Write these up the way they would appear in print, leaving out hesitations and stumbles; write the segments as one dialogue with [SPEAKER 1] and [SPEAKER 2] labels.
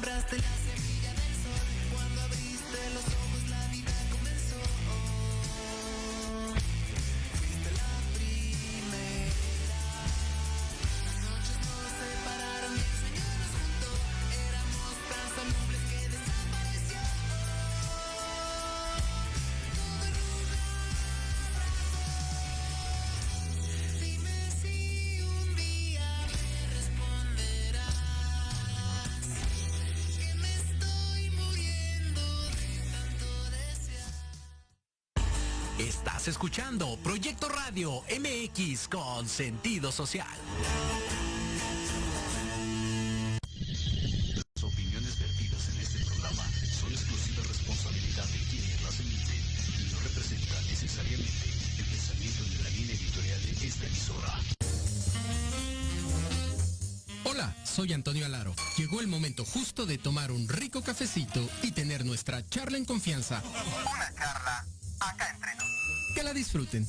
[SPEAKER 1] sembraste la semilla del sol. Cuando abriste los ojos la vida comenzó. Fuiste la primera. Las noches nos separaron y el sueño nos juntó. Éramos tan saludables que desapareció. Todo en un abrazo. Dime si un día me responderás que me estoy muriendo de tanto desear.
[SPEAKER 2] Estás escuchando Proyecto Radio MX con sentido social. Las opiniones vertidas en este programa son exclusiva responsabilidad de quienes las emiten y no representan necesariamente el pensamiento ni la línea editorial de esta emisora. Hola, soy Antonio Alaro. Llegó el momento justo de tomar un rico cafecito y tener nuestra charla en confianza.
[SPEAKER 3] Una charla acá entre nos.
[SPEAKER 2] Que la disfruten.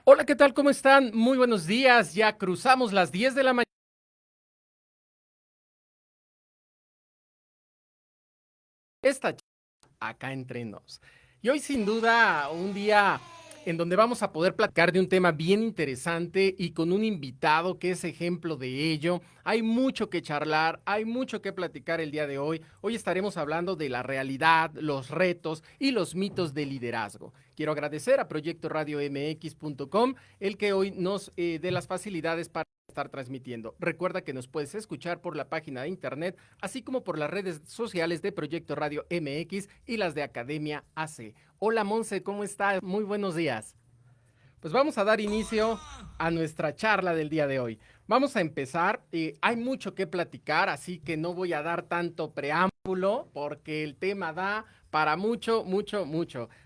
[SPEAKER 4] Hola, ¿qué tal? ¿Cómo están? Muy buenos días. Ya cruzamos las 10 de la mañana. Esta acá entre nos. Y hoy sin duda un día en donde vamos a poder platicar de un tema bien interesante y con un invitado que es ejemplo de ello. Hay mucho que charlar, hay mucho que platicar el día de hoy. Hoy estaremos hablando de la realidad, los retos y los mitos del liderazgo. Quiero agradecer a proyectoradiomx.com el que hoy nos dé las facilidades para estar transmitiendo. Recuerda que nos puedes escuchar por la página de internet, así como por las redes sociales de Proyecto Radio MX y las de Academia AC. Hola Monse, ¿cómo estás? Muy buenos días. Pues vamos a dar inicio a nuestra charla del día de hoy. Vamos a empezar, hay mucho que platicar, así que no voy a dar tanto preámbulo porque el tema da para mucho.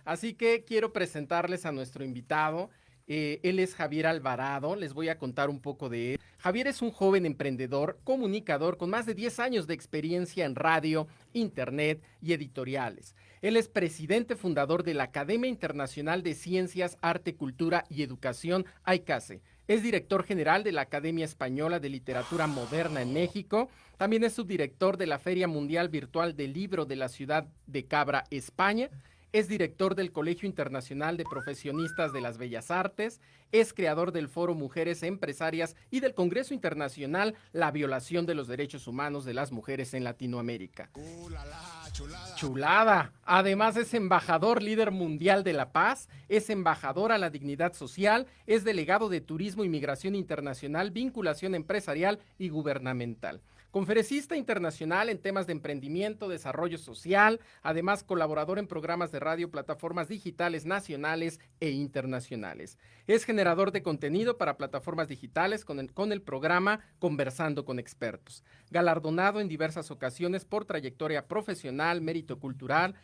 [SPEAKER 4] Así que quiero presentarles a nuestro invitado. Él es Javier Alvarado, les voy a contar un poco de él. Javier es un joven emprendedor, comunicador con más de 10 años de experiencia en radio, internet y editoriales. Él es presidente fundador de la Academia Internacional de Ciencias, Arte, Cultura y Educación, AICASE. Es director general de la Academia Española de Literatura Moderna en México. También es subdirector de la Feria Mundial Virtual del Libro de la Ciudad de Cabra, España. Es director del Colegio Internacional de Profesionistas de las Bellas Artes, es creador del Foro Mujeres Empresarias y del Congreso Internacional La Violación de los Derechos Humanos de las Mujeres en Latinoamérica. Chulada. Chulada. Además es embajador líder mundial de la paz, es embajador a la dignidad social, es delegado de Turismo y Migración Internacional, Vinculación Empresarial y Gubernamental. Conferencista internacional en temas de emprendimiento, desarrollo social, además colaborador en programas de radio, plataformas digitales nacionales e internacionales. Es generador de contenido para plataformas digitales con el programa Conversando con Expertos. Galardonado en diversas ocasiones por trayectoria profesional, mérito cultural,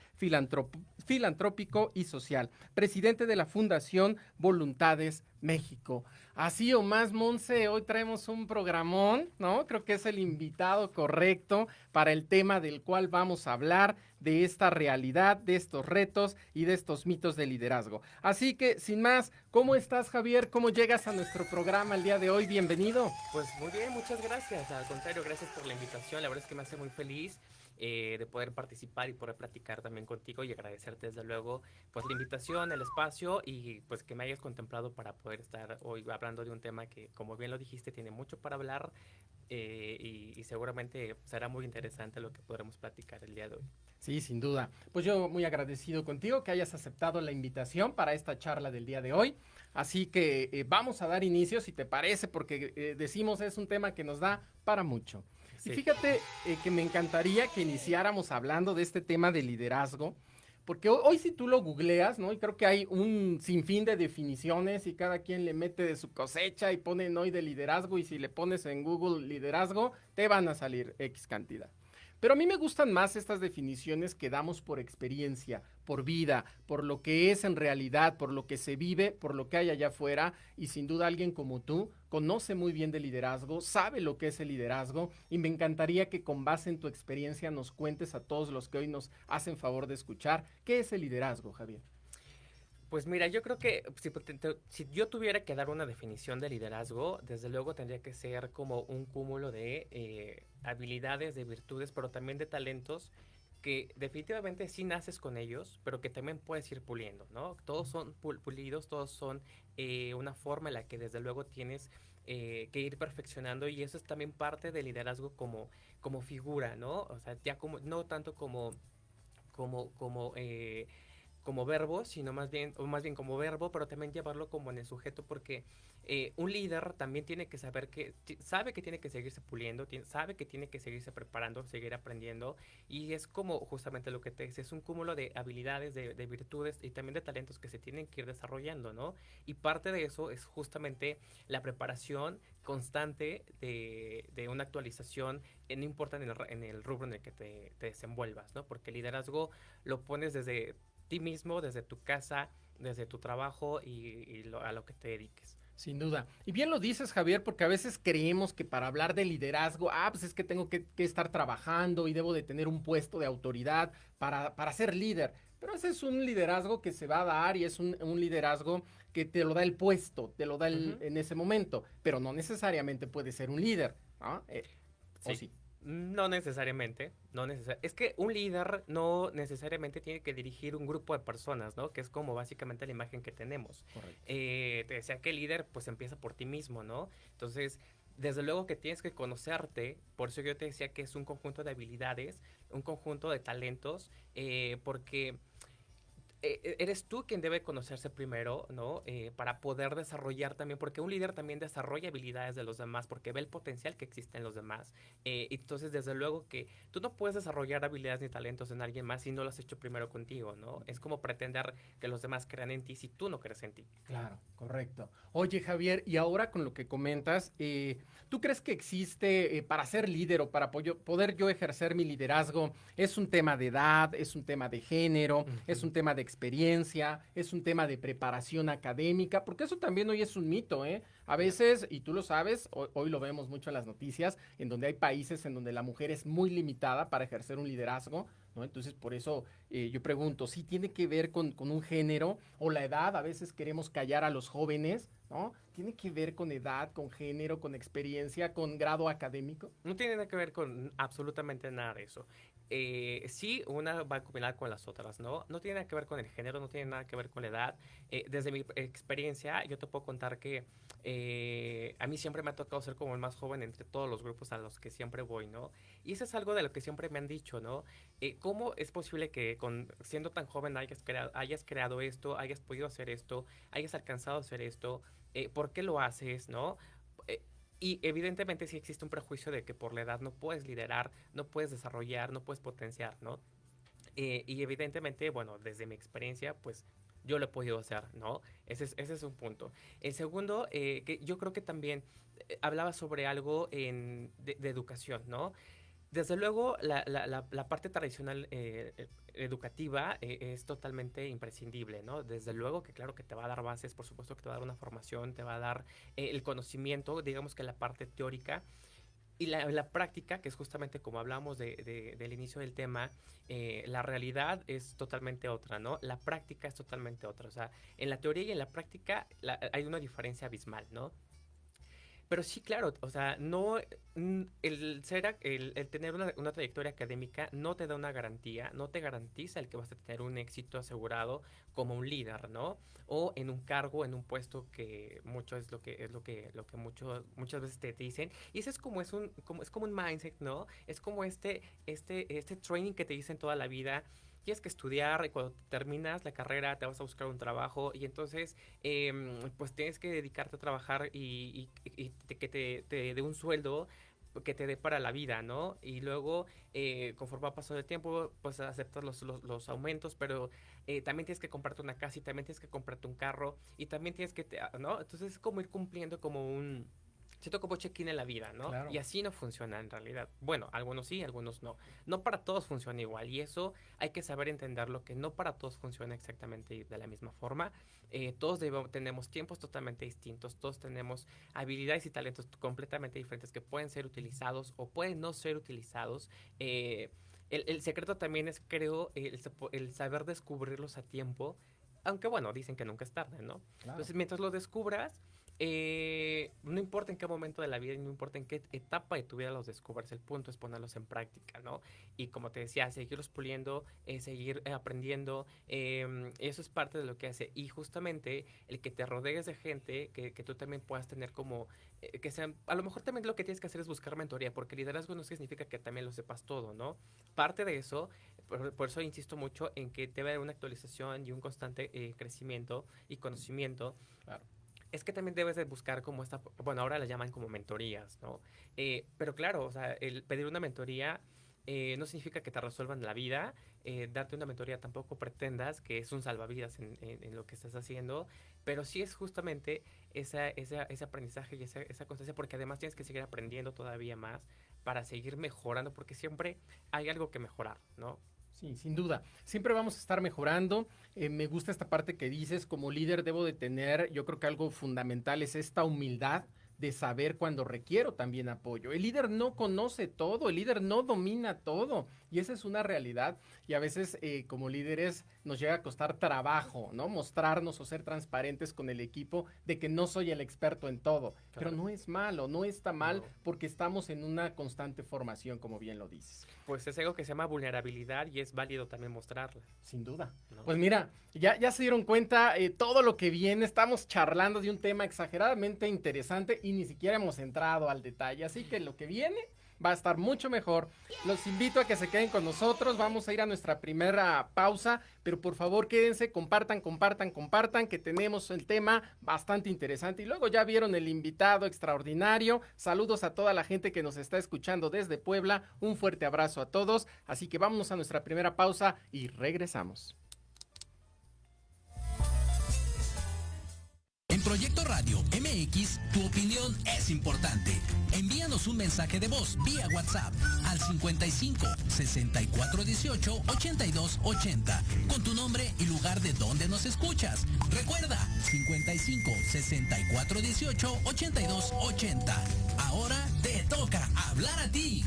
[SPEAKER 4] filantrópico y social. Presidente de la Fundación Voluntades México. Así o más, Monse, hoy traemos un programón, ¿no? Creo que es el invitado correcto para el tema del cual vamos a hablar, de esta realidad, de estos retos y de estos mitos de liderazgo. Así que, sin más, ¿cómo estás, Javier? ¿Cómo llegas a nuestro programa el día de hoy? Bienvenido.
[SPEAKER 5] Pues muy bien, muchas gracias. Al contrario, gracias por la invitación. La verdad es que me hace muy feliz de poder participar y poder platicar también contigo y agradecerte desde luego pues la invitación, el espacio y pues que me hayas contemplado para poder estar hoy hablando de un tema que, como bien lo dijiste, tiene mucho para hablar y seguramente será muy interesante lo que podremos platicar el día de hoy.
[SPEAKER 4] Sí, sin duda. Pues yo muy agradecido contigo que hayas aceptado la invitación para esta charla del día de hoy. Así que vamos a dar inicio, si te parece, porque decimos es un tema que nos da para mucho. Sí. Y fíjate que me encantaría que iniciáramos hablando de este tema de liderazgo, porque hoy si tú lo googleas, ¿no? Y creo que hay un sinfín de definiciones y cada quien le mete de su cosecha y ponen hoy de liderazgo y si le pones en Google liderazgo, te van a salir X cantidad. Pero a mí me gustan más estas definiciones que damos por experiencia, por vida, por lo que es en realidad, por lo que se vive, por lo que hay allá afuera. Y sin duda alguien como tú conoce muy bien de liderazgo, sabe lo que es el liderazgo y me encantaría que con base en tu experiencia nos cuentes a todos los que hoy nos hacen favor de escuchar, ¿qué es el liderazgo, Javier?
[SPEAKER 5] Pues mira, yo creo que si yo tuviera que dar una definición de liderazgo, desde luego tendría que ser como un cúmulo de habilidades, de virtudes, pero también de talentos que definitivamente sí naces con ellos, pero que también puedes ir puliendo, ¿no? Todos son pulidos, todos son una forma en la que desde luego tienes que ir perfeccionando y eso es también parte del liderazgo como figura, ¿no? O sea, ya como, no tanto como, como, eh, como verbo, sino más bien, o más bien como verbo, pero también llevarlo como en el sujeto, porque un líder también tiene que saber que, sabe que tiene que seguirse puliendo, sabe que tiene que seguirse preparando, seguir aprendiendo, y es como justamente lo que te dice, es un cúmulo de habilidades, de virtudes y también de talentos que se tienen que ir desarrollando, ¿no? Y parte de eso es justamente la preparación constante de una actualización, no importa en el rubro en el que te desenvuelvas, ¿no? Porque el liderazgo lo pones desde ti mismo, desde tu casa, desde tu trabajo a lo que te dediques.
[SPEAKER 4] Sin duda. Y bien lo dices, Javier, porque a veces creemos que para hablar de liderazgo, pues es que tengo que estar trabajando y debo de tener un puesto de autoridad para ser líder. Pero ese es un liderazgo que se va a dar y es un liderazgo que te lo da el puesto, te lo da
[SPEAKER 5] Ujú.
[SPEAKER 4] en ese momento, pero no necesariamente puede ser un líder, ¿no? ¿O
[SPEAKER 5] Sí.
[SPEAKER 4] sí?
[SPEAKER 5] No necesariamente, es que un líder no necesariamente tiene que dirigir un grupo de personas, ¿no? Que es como básicamente la imagen que tenemos.
[SPEAKER 4] Correcto.
[SPEAKER 5] Te decía que el líder pues empieza por ti mismo, ¿no? Entonces, desde luego que tienes que conocerte, por eso yo te decía que es un conjunto de habilidades, un conjunto de talentos, porque eres tú quien debe conocerse primero, ¿no? Para poder desarrollar también, porque un líder también desarrolla habilidades de los demás, porque ve el potencial que existe en los demás. Entonces, desde luego que tú no puedes desarrollar habilidades ni talentos en alguien más si no lo has hecho primero contigo, ¿no? Es como pretender que los demás crean en ti si tú no crees en ti.
[SPEAKER 4] Claro, correcto. Oye, Javier, y ahora con lo que comentas, ¿tú crees que existe para ser líder o para poder yo ejercer mi liderazgo? ¿Es un tema de edad, es un tema de género, es
[SPEAKER 5] Ujú.
[SPEAKER 4] un tema de experiencia, es un tema de preparación académica? Porque eso también hoy es un mito, ¿eh? A
[SPEAKER 5] Ya.
[SPEAKER 4] veces, y tú lo sabes, hoy lo vemos mucho en las noticias, en donde hay países en donde la mujer es muy limitada para ejercer un liderazgo, ¿no? Entonces, por eso yo pregunto, ¿sí tiene que ver con un género o la edad? A veces queremos callar a los jóvenes, ¿no? ¿Tiene que ver con edad, con género, con experiencia, con grado académico?
[SPEAKER 5] No tiene nada que ver con absolutamente nada de eso. Sí, una va combinada con las otras, ¿no? No tiene nada que ver con el género, no tiene nada que ver con la edad. Desde mi experiencia, yo te puedo contar que a mí siempre me ha tocado ser como el más joven entre todos los grupos a los que siempre voy, ¿no? Y eso es algo de lo que siempre me han dicho, ¿no? ¿Cómo es posible que siendo tan joven hayas creado esto, hayas podido hacer esto, hayas alcanzado a hacer esto? ¿Por qué lo haces, no? Eh, y evidentemente sí existe un prejuicio de que por la edad no puedes liderar, no puedes desarrollar, no puedes potenciar, ¿no? Y evidentemente, bueno, desde mi experiencia, pues yo lo he podido hacer, ¿no? Ese es un punto. El segundo, que yo creo que también hablaba sobre algo de educación, ¿no? Desde luego, la parte tradicional educativa es totalmente imprescindible, ¿no? Desde luego que claro que te va a dar bases, por supuesto que te va a dar una formación, te va a dar el conocimiento, digamos que la parte teórica y la práctica, que es justamente como hablamos del inicio del tema, la realidad es totalmente otra, ¿no? La práctica es totalmente otra, o sea, en la teoría y en la práctica hay una diferencia abismal, ¿no? Pero sí, claro, o sea, no, el tener una trayectoria académica no te da una garantía, no te garantiza el que vas a tener un éxito asegurado como un líder, ¿no? O en un cargo, en un puesto que mucho es lo que muchas veces te dicen. Y eso es como un mindset, ¿no? Es como este training que te dicen toda la vida. Tienes que estudiar y cuando terminas la carrera te vas a buscar un trabajo y entonces pues tienes que dedicarte a trabajar que te dé un sueldo que te dé para la vida, ¿no? Y luego, conforme va pasando el tiempo, pues aceptas los aumentos, pero también tienes que comprarte una casa y también tienes que comprarte un carro y también tienes ¿no? Entonces es como ir cumpliendo como siento como check-in en la vida, ¿no?
[SPEAKER 4] Claro.
[SPEAKER 5] Y así no funciona en realidad. Bueno, algunos sí, algunos no. No para todos funciona igual y eso hay que saber entenderlo, que no para todos funciona exactamente de la misma forma. Tenemos tiempos totalmente distintos, todos tenemos habilidades y talentos completamente diferentes que pueden ser utilizados o pueden no ser utilizados. El secreto también es, creo, el saber descubrirlos a tiempo, aunque bueno, dicen que nunca es tarde, ¿no?
[SPEAKER 4] Claro.
[SPEAKER 5] Entonces, mientras lo descubras, no importa en qué momento de la vida y no importa en qué etapa de tu vida los descubras, el punto es ponerlos en práctica, ¿no? Y como te decía, seguirlos puliendo, seguir aprendiendo, eso es parte de lo que hace. Y justamente el que te rodees de gente que tú también puedas tener como, que sean, a lo mejor también lo que tienes que hacer es buscar mentoría, porque liderazgo no significa que también lo sepas todo, ¿no? Parte de eso, por eso insisto mucho en que debe haber una actualización y un constante crecimiento y conocimiento.
[SPEAKER 4] Claro.
[SPEAKER 5] Es que también debes de buscar como esta, bueno, ahora la llaman como mentorías, ¿no? Pero claro, o sea, el pedir una mentoría no significa que te resuelvan la vida. Darte una mentoría tampoco pretendas que es un salvavidas en lo que estás haciendo, pero sí es justamente ese aprendizaje y esa constancia, porque además tienes que seguir aprendiendo todavía más para seguir mejorando, porque siempre hay algo que mejorar, ¿no?
[SPEAKER 4] Sí, sin duda. Siempre vamos a estar mejorando. Me gusta esta parte que dices, como líder debo de tener, yo creo que algo fundamental es esta humildad de saber cuando requiero también apoyo. El líder no conoce todo, el líder no domina todo y esa es una realidad y a veces como líderes nos llega a costar trabajo, ¿no? Mostrarnos o ser transparentes con el equipo de que no soy el experto en todo,
[SPEAKER 5] Claro.
[SPEAKER 4] pero no es malo, no está mal
[SPEAKER 5] No.
[SPEAKER 4] porque estamos en una constante formación, como bien lo dices.
[SPEAKER 5] Pues es algo que se llama vulnerabilidad y es válido también mostrarla,
[SPEAKER 4] Sin duda.
[SPEAKER 5] ¿no?
[SPEAKER 4] Pues mira, ya se dieron cuenta todo lo que viene. Estamos charlando de un tema exageradamente interesante y ni siquiera hemos entrado al detalle. Así que lo que viene va a estar mucho mejor. Los invito a que se queden con nosotros. Vamos a ir a nuestra primera pausa, pero por favor quédense, compartan, que tenemos el tema bastante interesante. Y luego ya vieron el invitado extraordinario. Saludos a toda la gente que nos está escuchando desde Puebla. Un fuerte abrazo a todos. Así que vámonos a nuestra primera pausa y regresamos.
[SPEAKER 6] En Proyecto Radio MX, tu opinión es importante. Envíanos un mensaje de voz vía WhatsApp al 55 64 18 82 80 con tu nombre y lugar de donde nos escuchas. Recuerda, 55 64 18 82 80. Ahora te toca hablar a ti.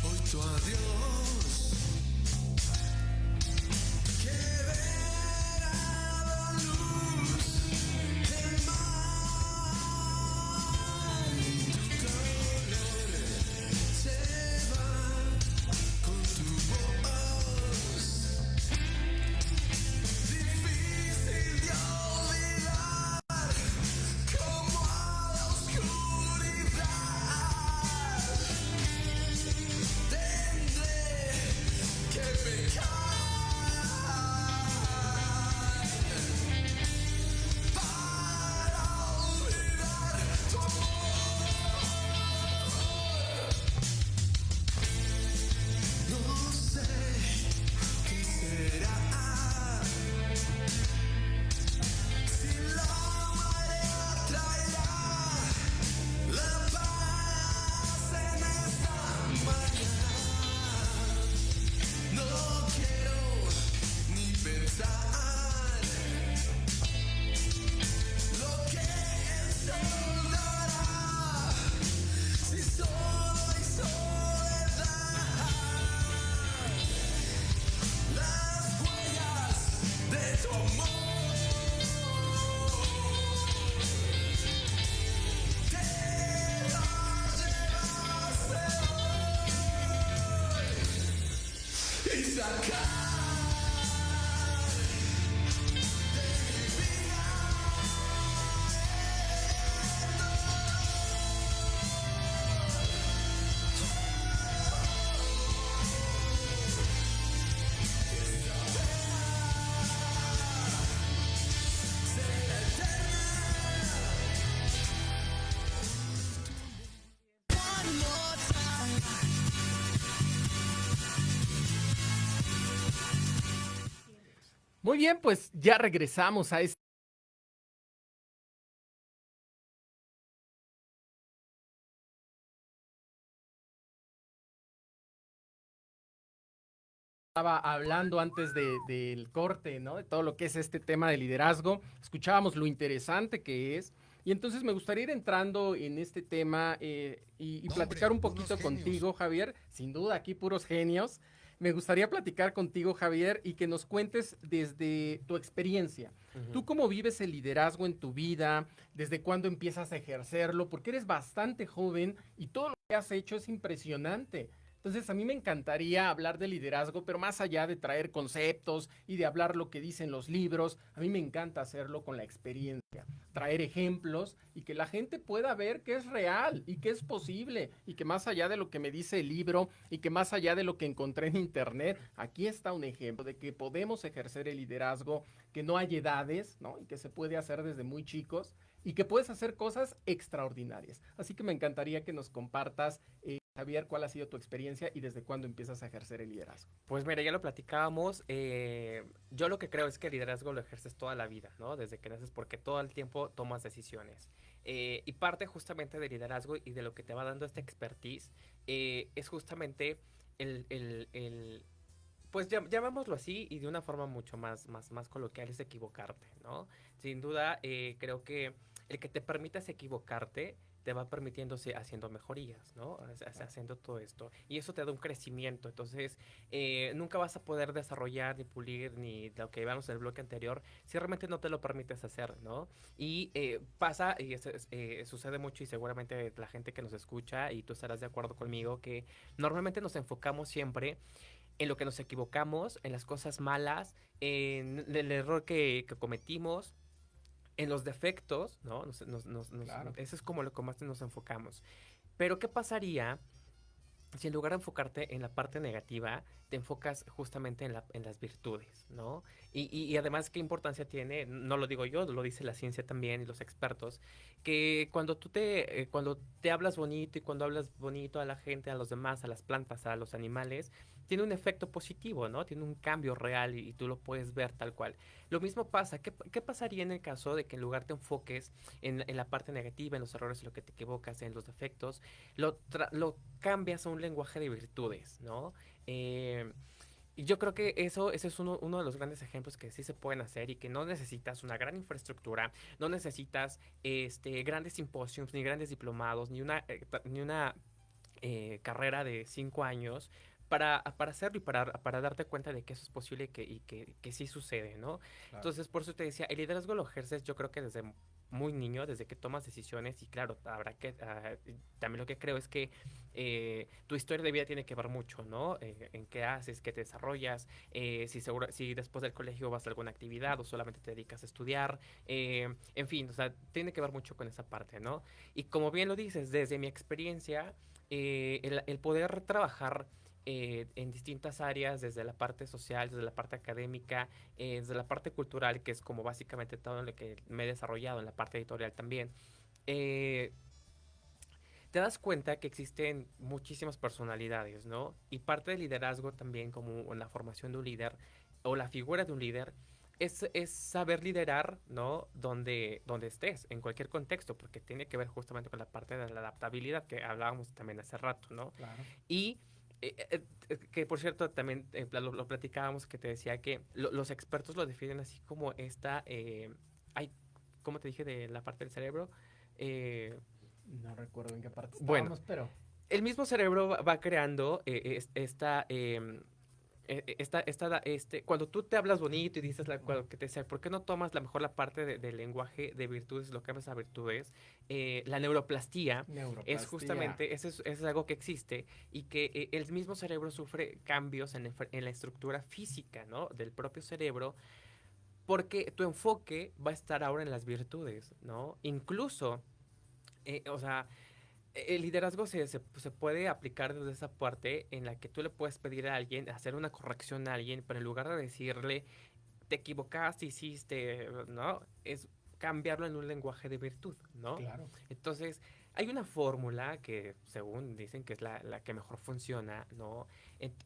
[SPEAKER 1] Hoy tu adiós, que verá la luz en
[SPEAKER 4] Muy bien, pues ya regresamos a este. Estaba hablando antes del corte, ¿no? De todo lo que es este tema de liderazgo. Escuchábamos lo interesante que es. Y entonces me gustaría ir entrando en este tema y platicar un poquito contigo, Javier. Sin duda, aquí puros genios. Me gustaría platicar contigo, Javier, y que nos cuentes desde tu experiencia. ¿Tú cómo vives el liderazgo en tu vida? ¿Desde cuándo empiezas a ejercerlo? Porque eres bastante joven y todo lo que has hecho es impresionante. Entonces, a mí me encantaría hablar de liderazgo, pero más allá de traer conceptos y de hablar lo que dicen los libros, a mí me encanta hacerlo con la experiencia, traer ejemplos y que la gente pueda ver que es real y que es posible y que más allá de lo que me dice el libro y que más allá de lo que encontré en internet, aquí está un ejemplo de que podemos ejercer el liderazgo, que no hay edades, ¿no? Y que se puede hacer desde muy chicos y que puedes hacer cosas extraordinarias. Así que me encantaría que nos compartas Javier, ¿cuál ha sido tu experiencia y desde cuándo empiezas a ejercer el liderazgo?
[SPEAKER 5] Pues mira, ya lo platicábamos. Yo lo que creo es que el liderazgo lo ejerces toda la vida, ¿no? Desde que naces, porque todo el tiempo tomas decisiones. Y parte justamente del liderazgo y de lo que te va dando esta expertise es justamente el pues llamémoslo así y de una forma mucho más coloquial es equivocarte, ¿no? Sin duda, creo que el que te permitas equivocarte te va permitiéndose haciendo mejorías, ¿no? Haciendo todo esto. Y eso te da un crecimiento. Entonces, nunca vas a poder desarrollar, ni pulir, ni lo que llevamos en el bloque anterior, si realmente no te lo permites hacer, ¿no? Y pasa, y sucede mucho, y seguramente la gente que nos escucha, y tú estarás de acuerdo conmigo, que normalmente nos enfocamos siempre en lo que nos equivocamos, en las cosas malas, en el error que cometimos, en los defectos, ¿no?
[SPEAKER 4] Claro.
[SPEAKER 5] Eso es como lo que más nos enfocamos. Pero, ¿qué pasaría si en lugar de enfocarte en la parte negativa, te enfocas justamente en las virtudes, ¿no? Y además, ¿qué importancia tiene? No lo digo yo, lo dice la ciencia también y los expertos, que cuando te hablas bonito y cuando hablas bonito a la gente, a los demás, a las plantas, a los animales, tiene un efecto positivo, ¿no? Tiene un cambio real y tú lo puedes ver tal cual. Lo mismo pasa, ¿qué pasaría en el caso de que en lugar te enfoques en la parte negativa, en los errores, en lo que te equivocas, en los defectos, lo cambias a un lenguaje de virtudes, ¿no? Y yo creo que eso es uno de los grandes ejemplos que sí se pueden hacer y que no necesitas una gran infraestructura, no necesitas grandes simposios, ni grandes diplomados, ni una carrera de 5 años para hacerlo y para darte cuenta de que eso es posible y que sí sucede, ¿no?
[SPEAKER 4] Claro.
[SPEAKER 5] Entonces, por eso te decía, el liderazgo lo ejerces yo creo que desde muy niño, desde que tomas decisiones y claro, también lo que creo es que tu historia de vida tiene que ver mucho, ¿no? En qué haces, qué te desarrollas, si después del colegio vas a alguna actividad o solamente te dedicas a estudiar, en fin, o sea, tiene que ver mucho con esa parte, ¿no? Y como bien lo dices, desde mi experiencia, el poder trabajar en distintas áreas, desde la parte social, desde la parte académica, desde la parte cultural, que es como básicamente todo en lo que me he desarrollado, en la parte editorial también, eh, te das cuenta que existen muchísimas personalidades, ¿no? Y parte del liderazgo también, como la formación de un líder o la figura de un líder, es saber liderar, ¿no? Donde estés, en cualquier contexto, porque tiene que ver justamente con la parte de la adaptabilidad que hablábamos también hace rato, ¿no?
[SPEAKER 4] Claro.
[SPEAKER 5] Y que por cierto también lo platicábamos que te decía que los expertos lo definen así como ay, ¿cómo te dije de la parte del cerebro? Eh,
[SPEAKER 4] No recuerdo en qué parte
[SPEAKER 5] bueno,
[SPEAKER 4] estábamos, pero
[SPEAKER 5] el mismo cerebro va creando cuando tú te hablas bonito y dices que te decía, ¿por qué no tomas la parte del lenguaje de virtudes, lo que hablas a virtudes? La neuroplastía es
[SPEAKER 4] neuroplastía.
[SPEAKER 5] justamente, eso es algo que existe y que el mismo cerebro sufre cambios en la estructura física, ¿no? Del propio cerebro, porque tu enfoque va a estar ahora en las virtudes, ¿no? Incluso, o sea, el liderazgo se puede aplicar desde esa parte en la que tú le puedes pedir a alguien, hacer una corrección a alguien, pero en lugar de decirle, te equivocaste, hiciste, ¿no? Es cambiarlo en un lenguaje de virtud, ¿no?
[SPEAKER 4] Claro.
[SPEAKER 5] Entonces, hay una fórmula que, según dicen que es la que mejor funciona, ¿no?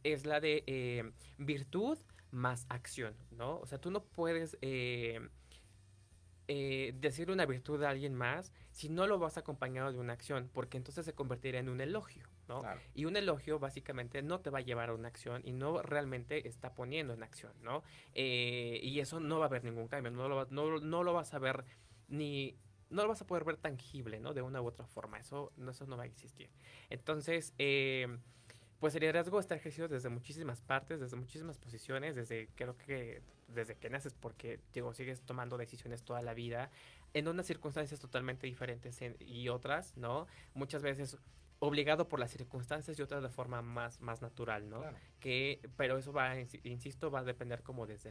[SPEAKER 5] Es la de virtud más acción, ¿no? O sea, tú no puedes decir una virtud de alguien más si no lo vas acompañado de una acción, porque entonces se convertiría en un elogio, ¿no?
[SPEAKER 4] Claro.
[SPEAKER 5] Y un elogio básicamente no te va a llevar a una acción y no realmente está poniendo en acción, ¿no? Y eso no va a haber ningún cambio, no lo vas a ver ni... No lo vas a poder ver tangible, ¿no? De una u otra forma. Eso no va a existir. Entonces, pues el liderazgo está ejercido desde muchísimas partes, desde muchísimas posiciones, creo que desde que naces, porque digo, sigues tomando decisiones toda la vida, en unas circunstancias totalmente diferentes y otras, ¿no? Muchas veces obligado por las circunstancias y otras de forma más natural, ¿no?
[SPEAKER 4] Claro.
[SPEAKER 5] Pero eso insisto, va a depender como desde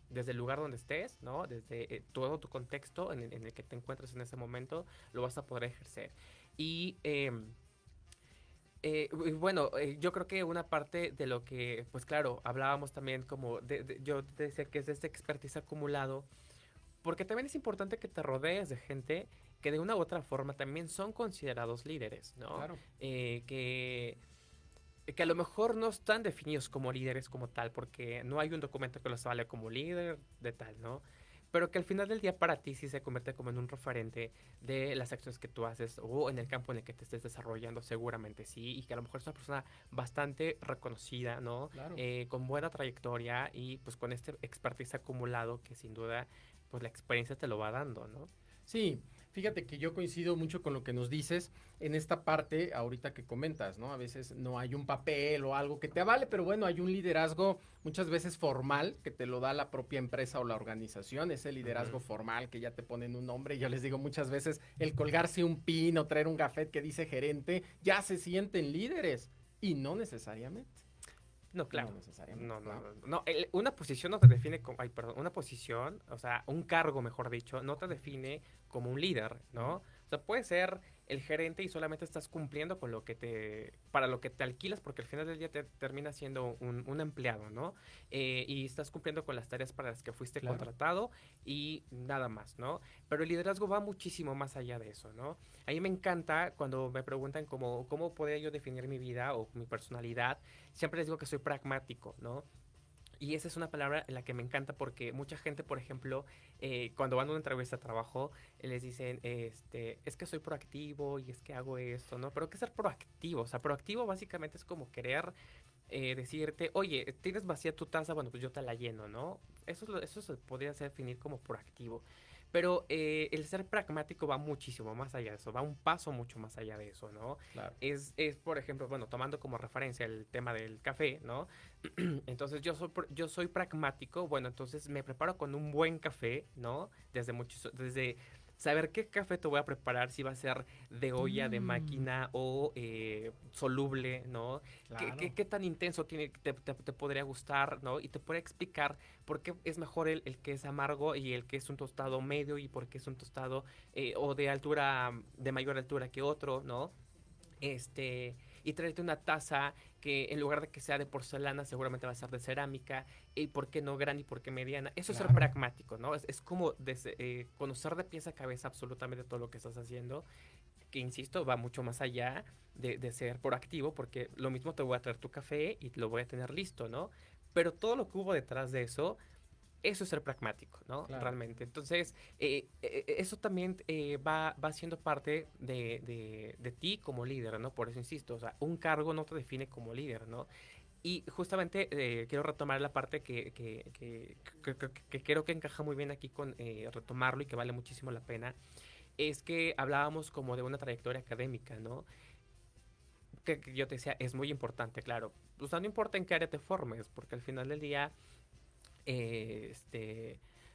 [SPEAKER 5] el lugar donde estés, ¿no? Desde todo tu contexto en el que te encuentres en ese momento, lo vas a poder ejercer. Y y bueno, yo creo que una parte de lo que, pues claro, hablábamos también como, yo te decía que es de este expertise acumulado, porque también es importante que te rodees de gente que de una u otra forma también son considerados líderes, ¿no?
[SPEAKER 4] Claro.
[SPEAKER 5] Que a lo mejor no están definidos como líderes como tal, porque no hay un documento que los vale como líder de tal, ¿no? Pero que al final del día para ti sí se convierte como en un referente de las acciones que tú haces o en el campo en el que te estés desarrollando, seguramente sí, y que a lo mejor es una persona bastante reconocida, ¿no?
[SPEAKER 4] Claro.
[SPEAKER 5] Con buena trayectoria y pues con este expertise acumulado que sin duda pues la experiencia te lo va dando, ¿no?
[SPEAKER 4] Sí, fíjate que yo coincido mucho con lo que nos dices en esta parte ahorita que comentas, ¿no? A veces no hay un papel o algo que te avale, pero bueno, hay un liderazgo muchas veces formal que te lo da la propia empresa o la organización, ese liderazgo formal que ya te ponen un nombre. Yo les digo muchas veces, el colgarse un pin o traer un gafet que dice gerente, ya se sienten líderes y no necesariamente.
[SPEAKER 5] No, claro.
[SPEAKER 4] No necesariamente.
[SPEAKER 5] No, una posición no te define como, ay, perdón, una posición, o sea, un cargo, mejor dicho, no te define como un líder, ¿no? O sea, puede ser el gerente y solamente estás cumpliendo con para lo que te alquilas, porque al final del día te termina siendo un empleado, ¿no? Y estás cumpliendo con las tareas para las que fuiste
[SPEAKER 4] Claro.
[SPEAKER 5] contratado y nada más, ¿no? Pero el liderazgo va muchísimo más allá de eso, ¿no? A mí me encanta cuando me preguntan cómo podría yo definir mi vida o mi personalidad. Siempre les digo que soy pragmático, ¿no? Y esa es una palabra en la que me encanta porque mucha gente, por ejemplo, cuando van a una entrevista de trabajo, les dicen, es que soy proactivo y es que hago esto, ¿no? Pero ¿qué es ser proactivo? O sea, proactivo básicamente es como querer decirte, oye, tienes vacía tu taza, bueno, pues yo te la lleno, ¿no? Eso se podría definir como proactivo. Pero el ser pragmático va muchísimo más allá de eso, va un paso mucho más allá de eso, ¿no?
[SPEAKER 4] Claro.
[SPEAKER 5] Por ejemplo, bueno, tomando como referencia el tema del café, ¿no? Entonces yo soy pragmático, bueno, entonces me preparo con un buen café, ¿no? Desde saber qué café te voy a preparar, si va a ser de olla, de máquina o soluble, ¿no?
[SPEAKER 4] Claro.
[SPEAKER 5] ¿Qué tan intenso te podría gustar, ¿no? Y te podría explicar por qué es mejor el que es amargo y el que es un tostado medio y por qué es un tostado o de mayor altura que otro, ¿no? Y traerte una taza que en lugar de que sea de porcelana, seguramente va a ser de cerámica, y por qué no grande y por qué mediana. Eso es ser
[SPEAKER 4] Claro.
[SPEAKER 5] pragmático, ¿no? Es como conocer de pies a cabeza absolutamente todo lo que estás haciendo, que insisto, va mucho más allá de ser proactivo, porque lo mismo te voy a traer tu café y lo voy a tener listo, ¿no? Pero todo lo que hubo detrás de eso es ser pragmático, ¿no?
[SPEAKER 4] Claro.
[SPEAKER 5] Realmente. Entonces, eso también va siendo parte de ti como líder, ¿no? Por eso insisto, o sea, un cargo no te define como líder, ¿no? Y justamente quiero retomar la parte que creo que encaja muy bien aquí con retomarlo y que vale muchísimo la pena, es que hablábamos como de una trayectoria académica, ¿no? Que yo te decía, es muy importante, claro. O sea, no importa en qué área te formes, porque al final del día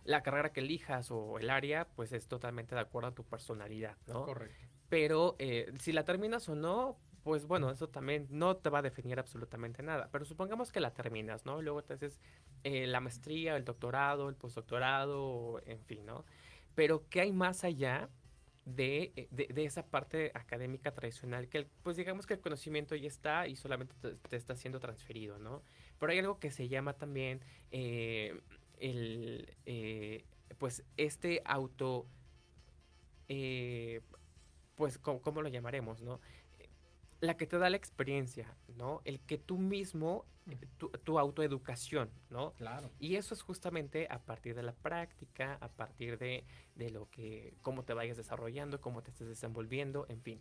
[SPEAKER 5] la carrera que elijas o el área, pues es totalmente de acuerdo a tu personalidad, ¿no?
[SPEAKER 4] Correcto.
[SPEAKER 5] Pero si la terminas o no, pues bueno, eso también no te va a definir absolutamente nada. Pero supongamos que la terminas, ¿no? Luego te haces la maestría, el doctorado, el postdoctorado, en fin, ¿no? Pero ¿qué hay más allá de esa parte académica tradicional? Que pues digamos que el conocimiento ya está y solamente te está siendo transferido, ¿no? Pero hay algo que se llama también pues este auto, pues, ¿cómo lo llamaremos, no? la que te da la experiencia, ¿no? El que tú mismo, tu autoeducación, ¿no?
[SPEAKER 4] Claro.
[SPEAKER 5] Y eso es justamente a partir de la práctica, a partir de lo que, cómo te vayas desarrollando, cómo te estés desenvolviendo, en fin.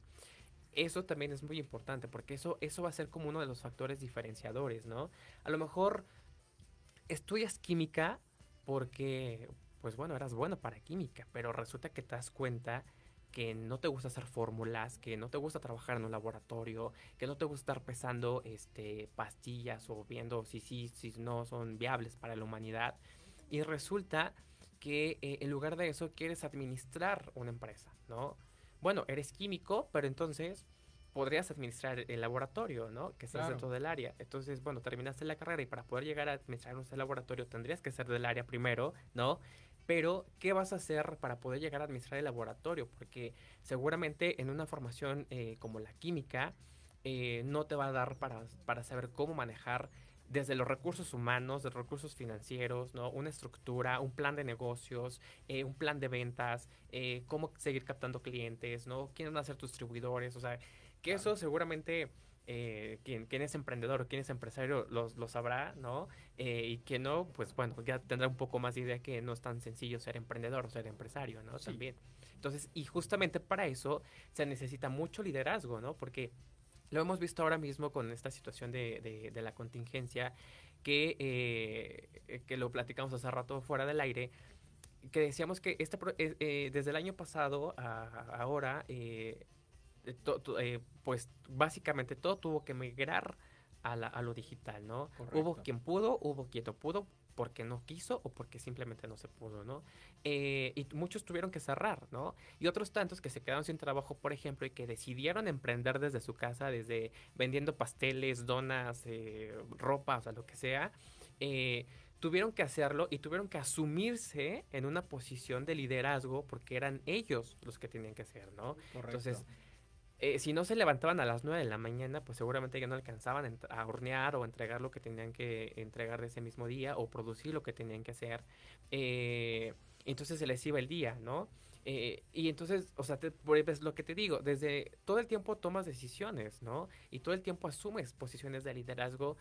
[SPEAKER 5] Eso también es muy importante porque eso va a ser como uno de los factores diferenciadores, ¿no? A lo mejor estudias química porque, pues bueno, eras bueno para química, pero resulta que te das cuenta que no te gusta hacer fórmulas, que no te gusta trabajar en un laboratorio, que no te gusta estar pesando pastillas o viendo si sí, si no son viables para la humanidad. Y resulta que en lugar de eso quieres administrar una empresa, ¿no? Bueno, eres químico, pero entonces podrías administrar el laboratorio, ¿no? Que estás
[SPEAKER 4] Claro.
[SPEAKER 5] dentro del área. Entonces, bueno, terminaste la carrera y para poder llegar a administrar un laboratorio tendrías que ser del área primero, ¿no? Pero, ¿qué vas a hacer para poder llegar a administrar el laboratorio? Porque seguramente en una formación como la química no te va a dar para saber cómo manejar desde los recursos humanos, de recursos financieros, ¿no? Una estructura, un plan de negocios, un plan de ventas, cómo seguir captando clientes, ¿no? ¿Quiénes van a ser tus distribuidores? O sea, que eso seguramente quien es emprendedor o quien es empresario lo sabrá, ¿no? Y quien no, pues bueno, ya tendrá un poco más de idea que no es tan sencillo ser emprendedor o ser empresario, ¿no?
[SPEAKER 4] Sí.
[SPEAKER 5] También. Entonces, y justamente para eso se necesita mucho liderazgo, ¿no? Porque lo hemos visto ahora mismo con esta situación de la contingencia, que lo platicamos hace rato fuera del aire, que decíamos que desde el año pasado a ahora, pues básicamente todo tuvo que migrar a lo digital, ¿no? Hubo
[SPEAKER 4] Correcto.
[SPEAKER 5] quien pudo, hubo quien no pudo porque no quiso o porque simplemente no se pudo, ¿no? Y muchos tuvieron que cerrar, ¿no? Y otros tantos que se quedaron sin trabajo, por ejemplo, y que decidieron emprender desde su casa, desde vendiendo pasteles, donas, ropa, o sea, lo que sea, tuvieron que hacerlo y tuvieron que asumirse en una posición de liderazgo porque eran ellos los que tenían que hacer, ¿no?
[SPEAKER 4] Correcto.
[SPEAKER 5] Entonces, si no se levantaban a las 9 de la mañana, pues seguramente ya no alcanzaban a hornear o entregar lo que tenían que entregar de ese mismo día o producir lo que tenían que hacer. Entonces se les iba el día, ¿no? Y entonces, o sea, es lo que te digo, desde todo el tiempo tomas decisiones, ¿no? Y todo el tiempo asumes posiciones de liderazgo,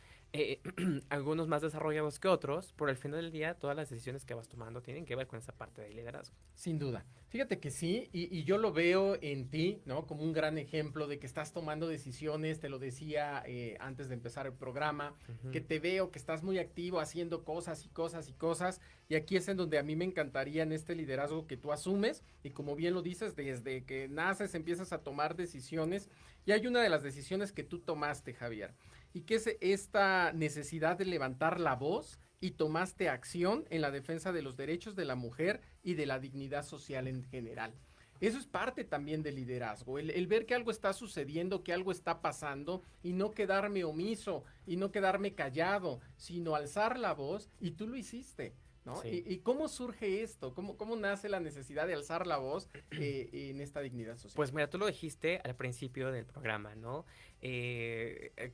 [SPEAKER 5] algunos más desarrollados que otros, pero al final del día todas las decisiones que vas tomando tienen que ver con esa parte de liderazgo.
[SPEAKER 4] Sin duda. Fíjate que sí, y yo lo veo en ti, ¿no? Como un gran ejemplo de que estás tomando decisiones, te lo decía antes de empezar el programa, que te veo que estás muy activo haciendo cosas y cosas y cosas, y aquí es en donde a mí me encantaría en este liderazgo que tú asumes, y como bien lo dices, desde que naces empiezas a tomar decisiones, y hay una de las decisiones que tú tomaste, Javier, y que es esta necesidad de levantar la voz y tomaste acción en la defensa de los derechos de la mujer y de la dignidad social en general. Eso es parte también del liderazgo, el ver que algo está sucediendo, que algo está pasando y no quedarme omiso y no quedarme callado, sino alzar la voz y tú lo hiciste, ¿no?
[SPEAKER 5] Sí.
[SPEAKER 4] ¿Y cómo surge esto? ¿Cómo nace la necesidad de alzar la voz en esta dignidad social?
[SPEAKER 5] Pues mira, tú lo dijiste al principio del programa, ¿no?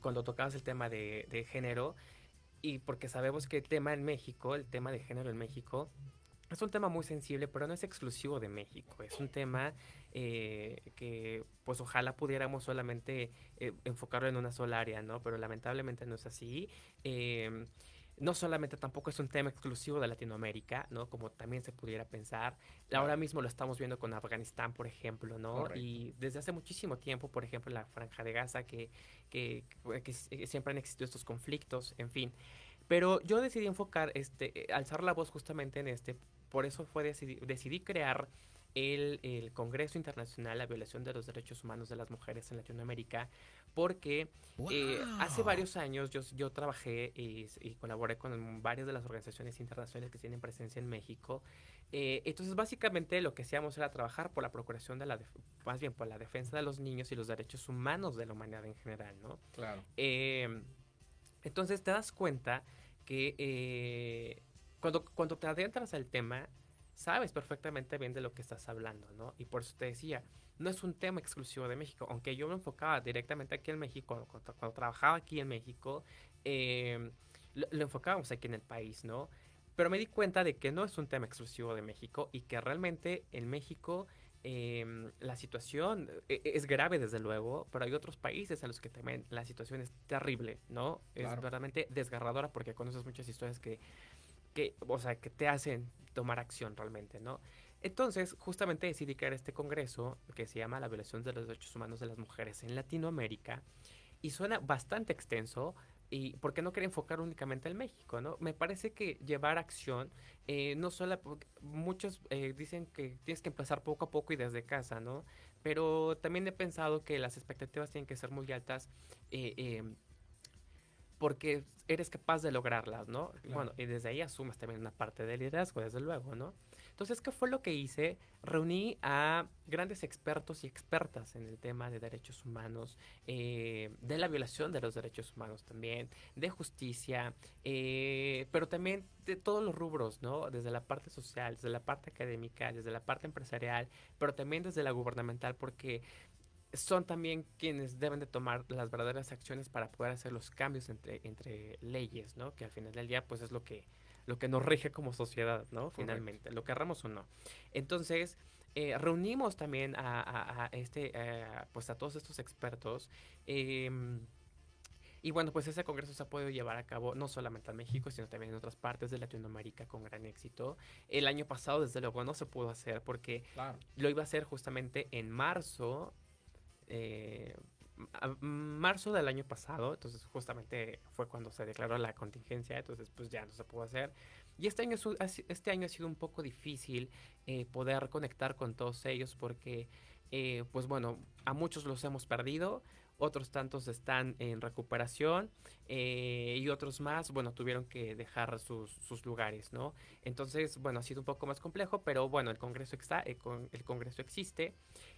[SPEAKER 5] Cuando tocabas el tema de género, y porque sabemos que el tema en México, el tema de género en México, es un tema muy sensible, pero no es exclusivo de México. Es un tema que, pues, ojalá pudiéramos solamente enfocarlo en una sola área, ¿no? Pero lamentablemente no es así. No solamente tampoco es un tema exclusivo de Latinoamérica, ¿no? Como también se pudiera pensar. Ahora mismo lo estamos viendo con Afganistán, por ejemplo, ¿no?
[SPEAKER 4] Correcto.
[SPEAKER 5] Y desde hace muchísimo tiempo, por ejemplo, en la Franja de Gaza, que siempre han existido estos conflictos, en fin. Pero yo decidí enfocar, alzar la voz justamente en por eso decidí crear el Congreso Internacional a Violación de los Derechos Humanos de las Mujeres en Latinoamérica, porque hace varios años yo trabajé y colaboré con varias de las organizaciones internacionales que tienen presencia en México. Entonces, básicamente lo que hacíamos era trabajar por la procuración más bien por la defensa de los niños y los derechos humanos de la humanidad en general, ¿no?
[SPEAKER 4] Claro.
[SPEAKER 5] Entonces te das cuenta que cuando te adentras al tema, sabes perfectamente bien de lo que estás hablando, ¿no? Y por eso te decía, no es un tema exclusivo de México, aunque yo me enfocaba directamente aquí en México, cuando trabajaba aquí en México, lo enfocábamos aquí en el país, ¿no? Pero me di cuenta de que no es un tema exclusivo de México y que realmente en México la situación es grave desde luego, pero hay otros países en los que también la situación es terrible, ¿no? Es
[SPEAKER 4] Claro.
[SPEAKER 5] verdaderamente desgarradora porque conoces muchas historias o sea, que te hacen tomar acción realmente, ¿no? Entonces, justamente decidí crear este congreso que se llama La violación de los derechos humanos de las mujeres en Latinoamérica y suena bastante extenso y porque no quería enfocar únicamente en México, ¿no? Me parece que llevar acción, no solo, muchos dicen que tienes que empezar poco a poco y desde casa, ¿no? Pero también he pensado que las expectativas tienen que ser muy altas eh, eh, porque eres capaz de lograrlas, ¿no?
[SPEAKER 4] Claro.
[SPEAKER 5] Bueno, y desde ahí asumes también una parte de liderazgo, desde luego, ¿no? Entonces, ¿qué fue lo que hice? Reuní a grandes expertos y expertas en el tema de derechos humanos, de la violación de los derechos humanos también, de justicia, pero también de todos los rubros, ¿no? Desde la parte social, desde la parte académica, desde la parte empresarial, pero también desde la gubernamental, porque son también quienes deben de tomar las verdaderas acciones para poder hacer los cambios entre leyes, ¿no? Que al final del día, pues es lo que nos rige como sociedad, ¿no?
[SPEAKER 4] Correcto.
[SPEAKER 5] Finalmente, lo querramos o no. Entonces, reunimos también pues a todos estos expertos. Y bueno, pues ese congreso se ha podido llevar a cabo no solamente en México, sino también en otras partes de Latinoamérica con gran éxito. El año pasado, desde luego, no se pudo hacer porque
[SPEAKER 4] Claro.
[SPEAKER 5] lo iba a hacer justamente en marzo eh, marzo del año pasado, entonces justamente fue cuando se declaró la contingencia, entonces pues ya no se pudo hacer. Y este año ha sido un poco difícil poder conectar con todos ellos porque, pues bueno, a muchos los hemos perdido, otros tantos están en recuperación y otros más, bueno, tuvieron que dejar sus lugares, ¿no? Entonces, bueno, ha sido un poco más complejo, pero bueno, el Congreso el Congreso existe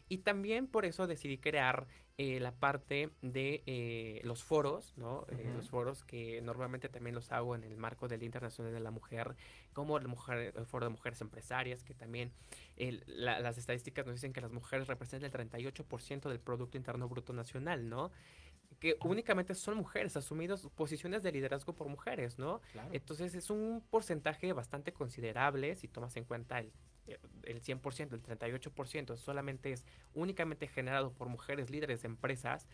[SPEAKER 5] y también por eso decidí crear la parte de los foros, ¿no? Los foros que normalmente también los hago en el marco del Día Internacional de la Mujer, como el Foro de Mujeres Empresarias, que también las estadísticas nos dicen que las mujeres representan el 38% del Producto Interno Bruto Nacional, ¿no? Que únicamente son mujeres, asumidas posiciones de liderazgo por mujeres, ¿no?
[SPEAKER 4] Claro.
[SPEAKER 5] Entonces es un porcentaje bastante considerable si tomas en cuenta el 100%, el 38% solamente es únicamente generado por mujeres líderes de empresas,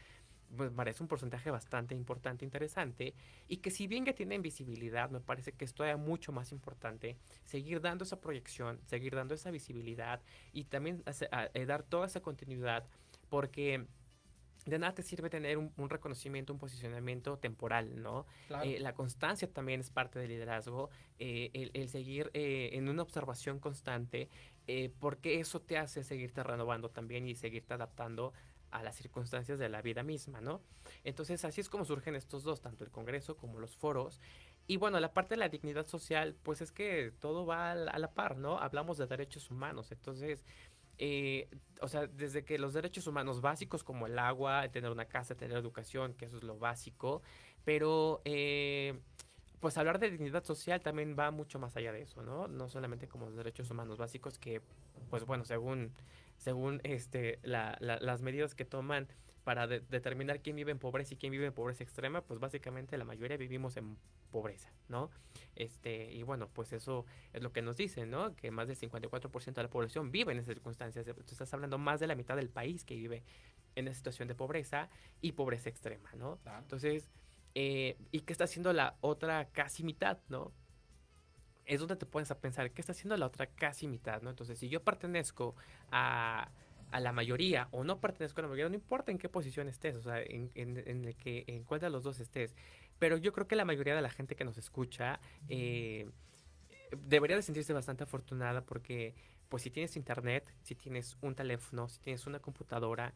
[SPEAKER 5] pues parece un porcentaje bastante importante, interesante, y que si bien ya tienen visibilidad, me parece que es todavía mucho más importante seguir dando esa proyección, seguir dando esa visibilidad y también dar toda esa continuidad, porque de nada te sirve tener un reconocimiento, un posicionamiento temporal, ¿no?
[SPEAKER 4] Claro.
[SPEAKER 5] La constancia también es parte del liderazgo, el seguir en una observación constante, porque eso te hace seguirte renovando también y seguirte adaptando a las circunstancias de la vida misma, ¿no? Entonces, así es como surgen estos dos, tanto el Congreso como los foros. Y bueno, la parte de la dignidad social, pues es que todo va a la par, ¿no? Hablamos de derechos humanos, entonces eh, o sea, desde que los derechos humanos básicos como el agua, tener una casa, tener educación, que eso es lo básico, pero pues hablar de dignidad social también va mucho más allá de eso, ¿no? No solamente como los derechos humanos básicos que, pues bueno, según las medidas que toman para determinar quién vive en pobreza y quién vive en pobreza extrema, pues básicamente la mayoría vivimos en pobreza, ¿no? Y bueno, pues eso es lo que nos dicen, ¿no? Que más del 54% de la población vive en esas circunstancias. Tú estás hablando más de la mitad del país que vive en esa situación de pobreza y pobreza extrema, ¿no?
[SPEAKER 4] Claro.
[SPEAKER 5] Entonces, ¿y qué está haciendo la otra casi mitad, ¿no? Es donde te pones a pensar, ¿qué está haciendo la otra casi mitad, ¿no? Entonces, si yo pertenezco a la mayoría o no pertenezco a la mayoría, no importa en qué posición estés, o sea, en cuál de los dos estés, pero yo creo que la mayoría de la gente que nos escucha debería de sentirse bastante afortunada porque, pues, si tienes internet, si tienes un teléfono, si tienes una computadora,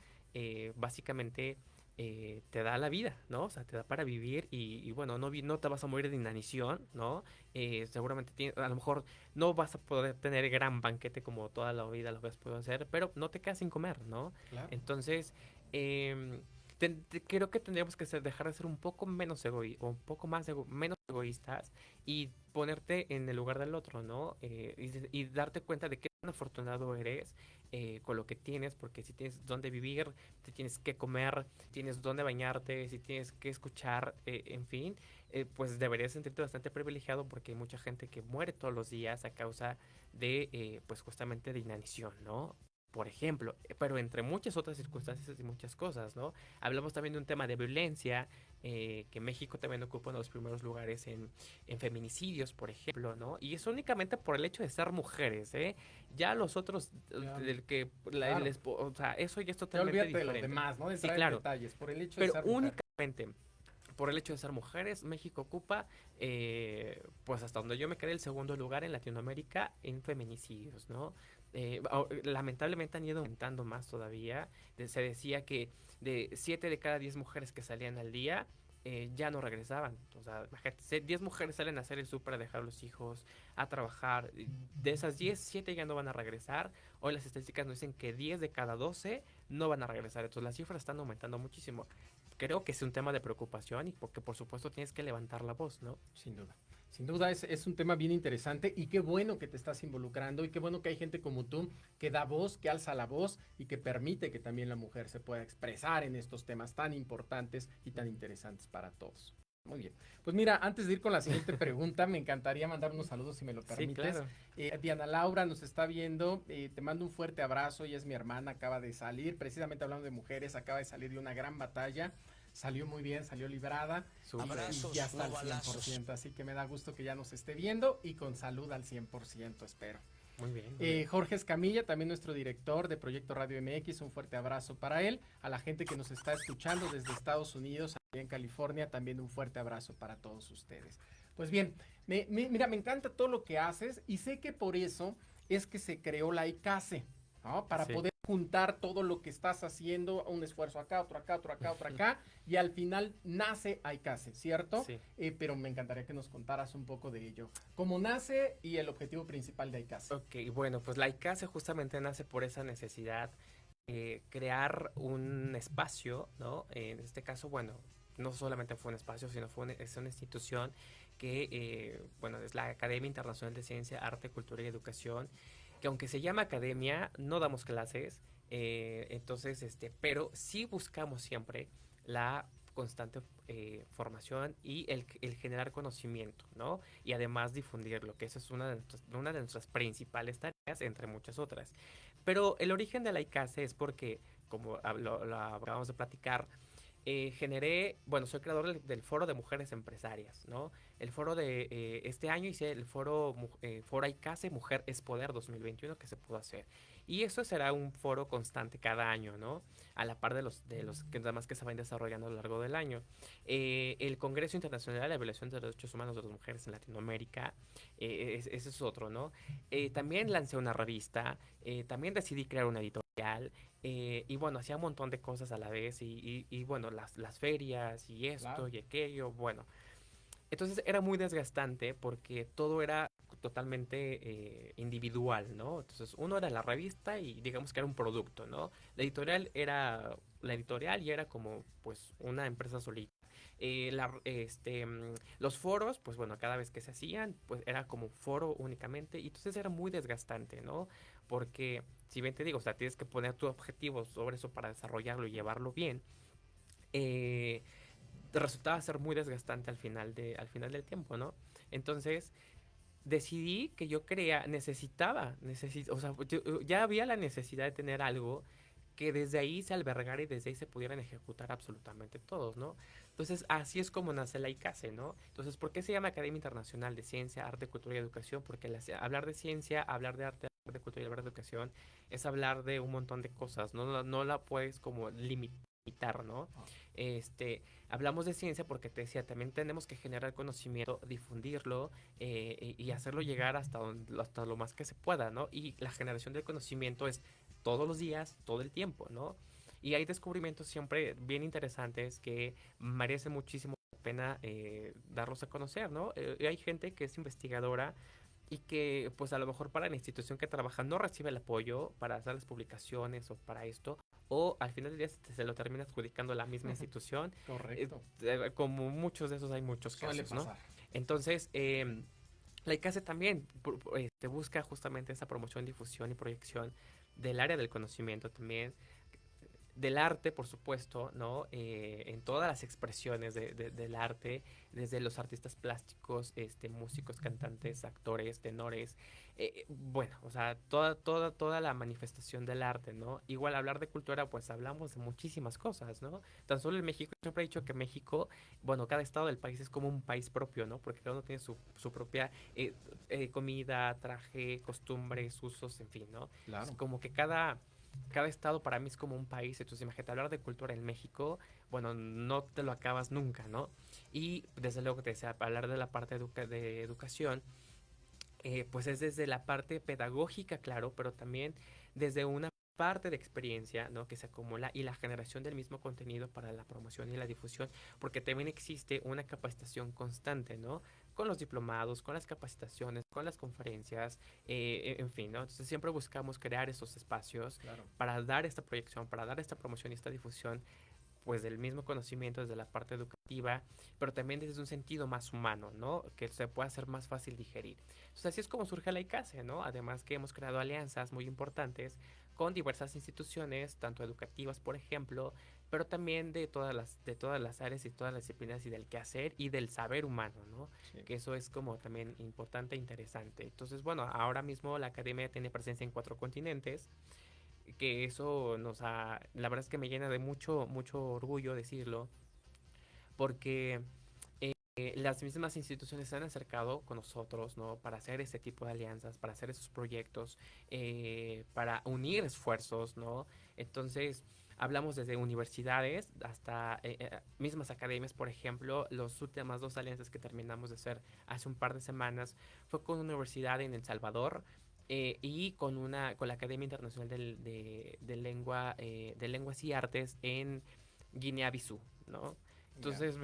[SPEAKER 5] básicamente te da la vida, ¿no? O sea, te da para vivir y bueno, no te vas a morir de inanición, ¿no? Seguramente a lo mejor no vas a poder tener gran banquete como toda la vida lo habías podido hacer, pero no te quedas sin comer, ¿no?
[SPEAKER 4] Claro.
[SPEAKER 5] Entonces, creo que tendríamos que dejar de ser un poco menos o un poco más menos egoístas y ponerte en el lugar del otro, ¿no? Y darte cuenta de qué tan afortunado eres con lo que tienes, porque si tienes dónde vivir, si tienes que comer, tienes dónde bañarte, si tienes que escuchar, en fin, pues deberías sentirte bastante privilegiado porque hay mucha gente que muere todos los días a causa de, pues justamente de inanición, ¿no? por ejemplo, pero entre muchas otras circunstancias y muchas cosas, ¿no? Hablamos también de un tema de violencia, que México también ocupa uno de los primeros lugares en feminicidios, por ejemplo, ¿no? Y es únicamente por el hecho de ser mujeres, ¿eh? Ya los otros,
[SPEAKER 4] Ya,
[SPEAKER 5] del que,
[SPEAKER 4] claro.
[SPEAKER 5] o sea, eso ya es
[SPEAKER 4] Ya
[SPEAKER 5] totalmente
[SPEAKER 4] olvídate de los
[SPEAKER 5] diferente.
[SPEAKER 4] demás, ¿no? De
[SPEAKER 5] Sí,
[SPEAKER 4] entrar en
[SPEAKER 5] claro,
[SPEAKER 4] detalles, por el hecho de
[SPEAKER 5] pero
[SPEAKER 4] ser mujer.
[SPEAKER 5] únicamente por el hecho de ser mujeres, México ocupa, pues hasta donde yo me quedé, el segundo lugar en Latinoamérica en feminicidios, ¿no? Lamentablemente han ido aumentando más todavía. Se decía que de 7 de cada 10 mujeres que salían al día, ya no regresaban. O sea, imagínate, 10 mujeres salen a hacer el súper, a dejar a los hijos, a trabajar. De esas 10, 7 ya no van a regresar. Hoy las estadísticas nos dicen que 10 de cada 12 no van a regresar. Entonces las cifras están aumentando muchísimo. Creo que es un tema de preocupación y porque por supuesto tienes que levantar la voz, ¿no?
[SPEAKER 4] Sin duda. Sin duda es un tema bien interesante y qué bueno que te estás involucrando y qué bueno que hay gente como tú que da voz, que alza la voz y que permite que también la mujer se pueda expresar en estos temas tan importantes y tan interesantes para todos. Muy bien. Pues mira, antes de ir con la siguiente pregunta, me encantaría mandar unos saludos si me lo permites.
[SPEAKER 5] Sí, claro.
[SPEAKER 4] Diana Laura nos está viendo, te mando un fuerte abrazo, ella es mi hermana, acaba de salir, precisamente hablando de mujeres, acaba de salir de una gran batalla, salió muy bien, salió librada y ya está al 100%, así que me da gusto que ya nos esté viendo y con salud al 100%, espero.
[SPEAKER 5] Muy bien. Muy bien.
[SPEAKER 4] Jorge Escamilla, también nuestro director de Proyecto Radio MX, un fuerte abrazo para él. A la gente que nos está escuchando desde Estados Unidos, aquí en California, también un fuerte abrazo para todos ustedes. Pues bien, mira, me encanta todo lo que haces y sé que por eso es que se creó la ICASE, ¿no? Para
[SPEAKER 5] Sí.
[SPEAKER 4] poder juntar todo lo que estás haciendo, un esfuerzo acá, otro acá, otro acá, otro acá, y al final nace ICASE, ¿cierto?
[SPEAKER 5] Sí.
[SPEAKER 4] Pero me encantaría que nos contaras un poco de ello. ¿Cómo nace y el objetivo principal de ICASE?
[SPEAKER 5] Ok, bueno, pues la ICASE justamente nace por esa necesidad de crear un espacio, ¿no? En este caso, bueno, no solamente fue un espacio, sino es una institución que, bueno, es la Academia Internacional de Ciencia, Arte, Cultura y Educación, que aunque se llama academia, no damos clases, entonces, pero sí buscamos siempre la constante formación y el generar conocimiento, ¿no? Y además difundirlo, que eso es una de nuestras principales tareas, entre muchas otras. Pero el origen de la ICASE es porque, como lo acabamos de platicar, bueno, soy creador del Foro de Mujeres Empresarias, ¿no? El foro de este año hice el Foro ICASE Mujer es Poder 2021 que se pudo hacer. Y eso será un foro constante cada año, ¿no? A la par de los demás que se van desarrollando a lo largo del año. El Congreso Internacional de la Violación de los Derechos Humanos de las Mujeres en Latinoamérica, ese es otro, ¿no? También lancé una revista, también decidí crear una editorial, y bueno, hacía un montón de cosas a la vez y bueno, las ferias y esto
[SPEAKER 4] Claro.
[SPEAKER 5] y aquello, bueno. Entonces era muy desgastante porque todo era totalmente individual, ¿no? Entonces uno era la revista y digamos que era un producto, ¿no? La editorial y era como pues una empresa solita. Los foros, pues bueno, cada vez que se hacían, pues era como foro únicamente y entonces era muy desgastante, ¿no? Porque si bien te digo, o sea, tienes que poner tu objetivo sobre eso para desarrollarlo y llevarlo bien, eh, resultaba ser muy desgastante al final del tiempo, ¿no? Entonces decidí que yo o sea, ya había la necesidad de tener algo que desde ahí se albergara y desde ahí se pudieran ejecutar absolutamente todos, ¿no? Entonces, así es como nace la ICASE, ¿no? Entonces, ¿por qué se llama Academia Internacional de Ciencia, Arte, Cultura y Educación? Porque hablar de ciencia, hablar de arte, hablar de cultura y hablar de educación es hablar de un montón de cosas, no la puedes como limitar, ¿no? Hablamos de ciencia porque te decía, también tenemos que generar conocimiento, difundirlo y hacerlo llegar hasta lo más que se pueda, ¿no? Y la generación del conocimiento es todos los días, todo el tiempo, ¿no? Y hay descubrimientos siempre bien interesantes que merece muchísimo la pena darlos a conocer, ¿no? Y hay gente que es investigadora y que pues a lo mejor para la institución que trabaja no recibe el apoyo para hacer las publicaciones o para esto, o al final del día se lo termina adjudicando la misma institución.
[SPEAKER 4] Correcto.
[SPEAKER 5] Como muchos de esos hay muchos
[SPEAKER 4] Suele
[SPEAKER 5] casos, ¿no?
[SPEAKER 4] pasar.
[SPEAKER 5] Entonces, la ICASE también busca justamente esa promoción, difusión y proyección del área del conocimiento también. del arte, por supuesto, ¿no? En todas las expresiones del arte, desde los artistas plásticos, músicos, cantantes, actores, tenores, bueno, o sea, toda la manifestación del arte, ¿no? Igual hablar de cultura, pues hablamos de muchísimas cosas, ¿no? Tan solo en México, siempre he dicho que México, bueno, cada estado del país es como un país propio, ¿no? Porque cada uno tiene su propia comida, traje, costumbres, usos, en fin, ¿no?
[SPEAKER 4] Claro.
[SPEAKER 5] Es como que cada estado para mí es como un país. Entonces imagínate, hablar de cultura en México, bueno, no te lo acabas nunca, ¿no? Y desde luego te decía, hablar de la parte de educación, pues es desde la parte pedagógica, claro, pero también desde una parte de experiencia, ¿no? Que se acumula y la generación del mismo contenido para la promoción y la difusión, porque también existe una capacitación constante, ¿no? Con los diplomados, con las capacitaciones, con las conferencias, en fin, ¿no? Entonces siempre buscamos crear esos espacios
[SPEAKER 4] Claro.
[SPEAKER 5] para dar esta proyección, para dar esta promoción y esta difusión, pues del mismo conocimiento desde la parte educativa, pero también desde un sentido más humano, ¿no? Que se pueda hacer más fácil digerir. Entonces así es como surge la ICASE, ¿no? Además que hemos creado alianzas muy importantes con diversas instituciones, tanto educativas, por ejemplo, pero también de todas las áreas y todas las disciplinas y del quehacer y del saber humano, ¿no?
[SPEAKER 4] Sí.
[SPEAKER 5] Que eso es como también importante e interesante. Entonces, bueno, ahora mismo la academia tiene presencia en 4 continentes, que eso la verdad es que me llena de mucho orgullo decirlo, porque las mismas instituciones se han acercado con nosotros, ¿no? Para hacer ese tipo de alianzas, para hacer esos proyectos, para unir esfuerzos, ¿no? Entonces, hablamos desde universidades hasta mismas academias. Por ejemplo, las últimas 2 alianzas que terminamos de hacer hace un par de semanas fue con una universidad en El Salvador, y con la Academia Internacional de Lenguas y Artes en Guinea-Bissau, ¿no? Entonces,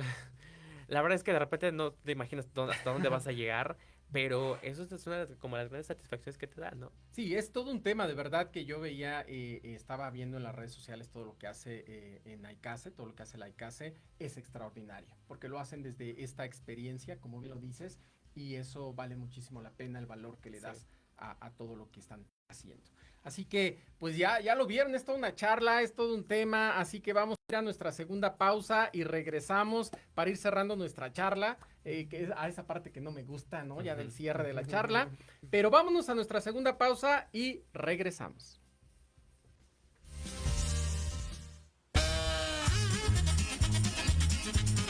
[SPEAKER 5] la verdad es que de repente no te imaginas hasta dónde vas a llegar, pero eso es una como las grandes satisfacciones que te da, ¿no?
[SPEAKER 4] Sí, es todo un tema, de verdad, que yo veía, estaba viendo en las redes sociales todo lo que hace en ICASE, todo lo que hace la ICASE es extraordinario, porque lo hacen desde esta experiencia, como bien lo dices, y eso vale muchísimo la pena, el valor que le das a todo lo que están haciendo. Así que, pues ya lo vieron, es toda una charla, es todo un tema, así que vamos a ir a nuestra segunda pausa y regresamos para ir cerrando nuestra charla, que es a esa parte que no me gusta, ¿no? Ya del cierre de la charla, pero vámonos a nuestra segunda pausa y regresamos.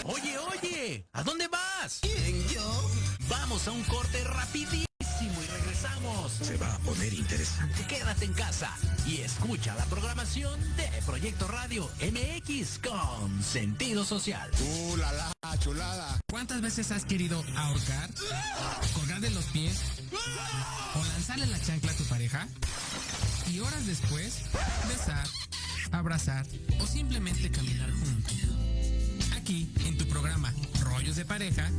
[SPEAKER 6] Oye, ¿a dónde vas? ¿Quién, yo? Vamos a un corte rapidísimo y regresamos. Se va a poner interesante. Quédate en casa y escucha la programación de Proyecto Radio MX con sentido social.
[SPEAKER 7] La chulada.
[SPEAKER 6] ¿Cuántas veces has querido ahorcar, colgarle los pies o lanzarle la chancla a tu pareja? Y horas después, besar, abrazar o simplemente caminar juntos. Aquí, en tu programa Rollos de Pareja,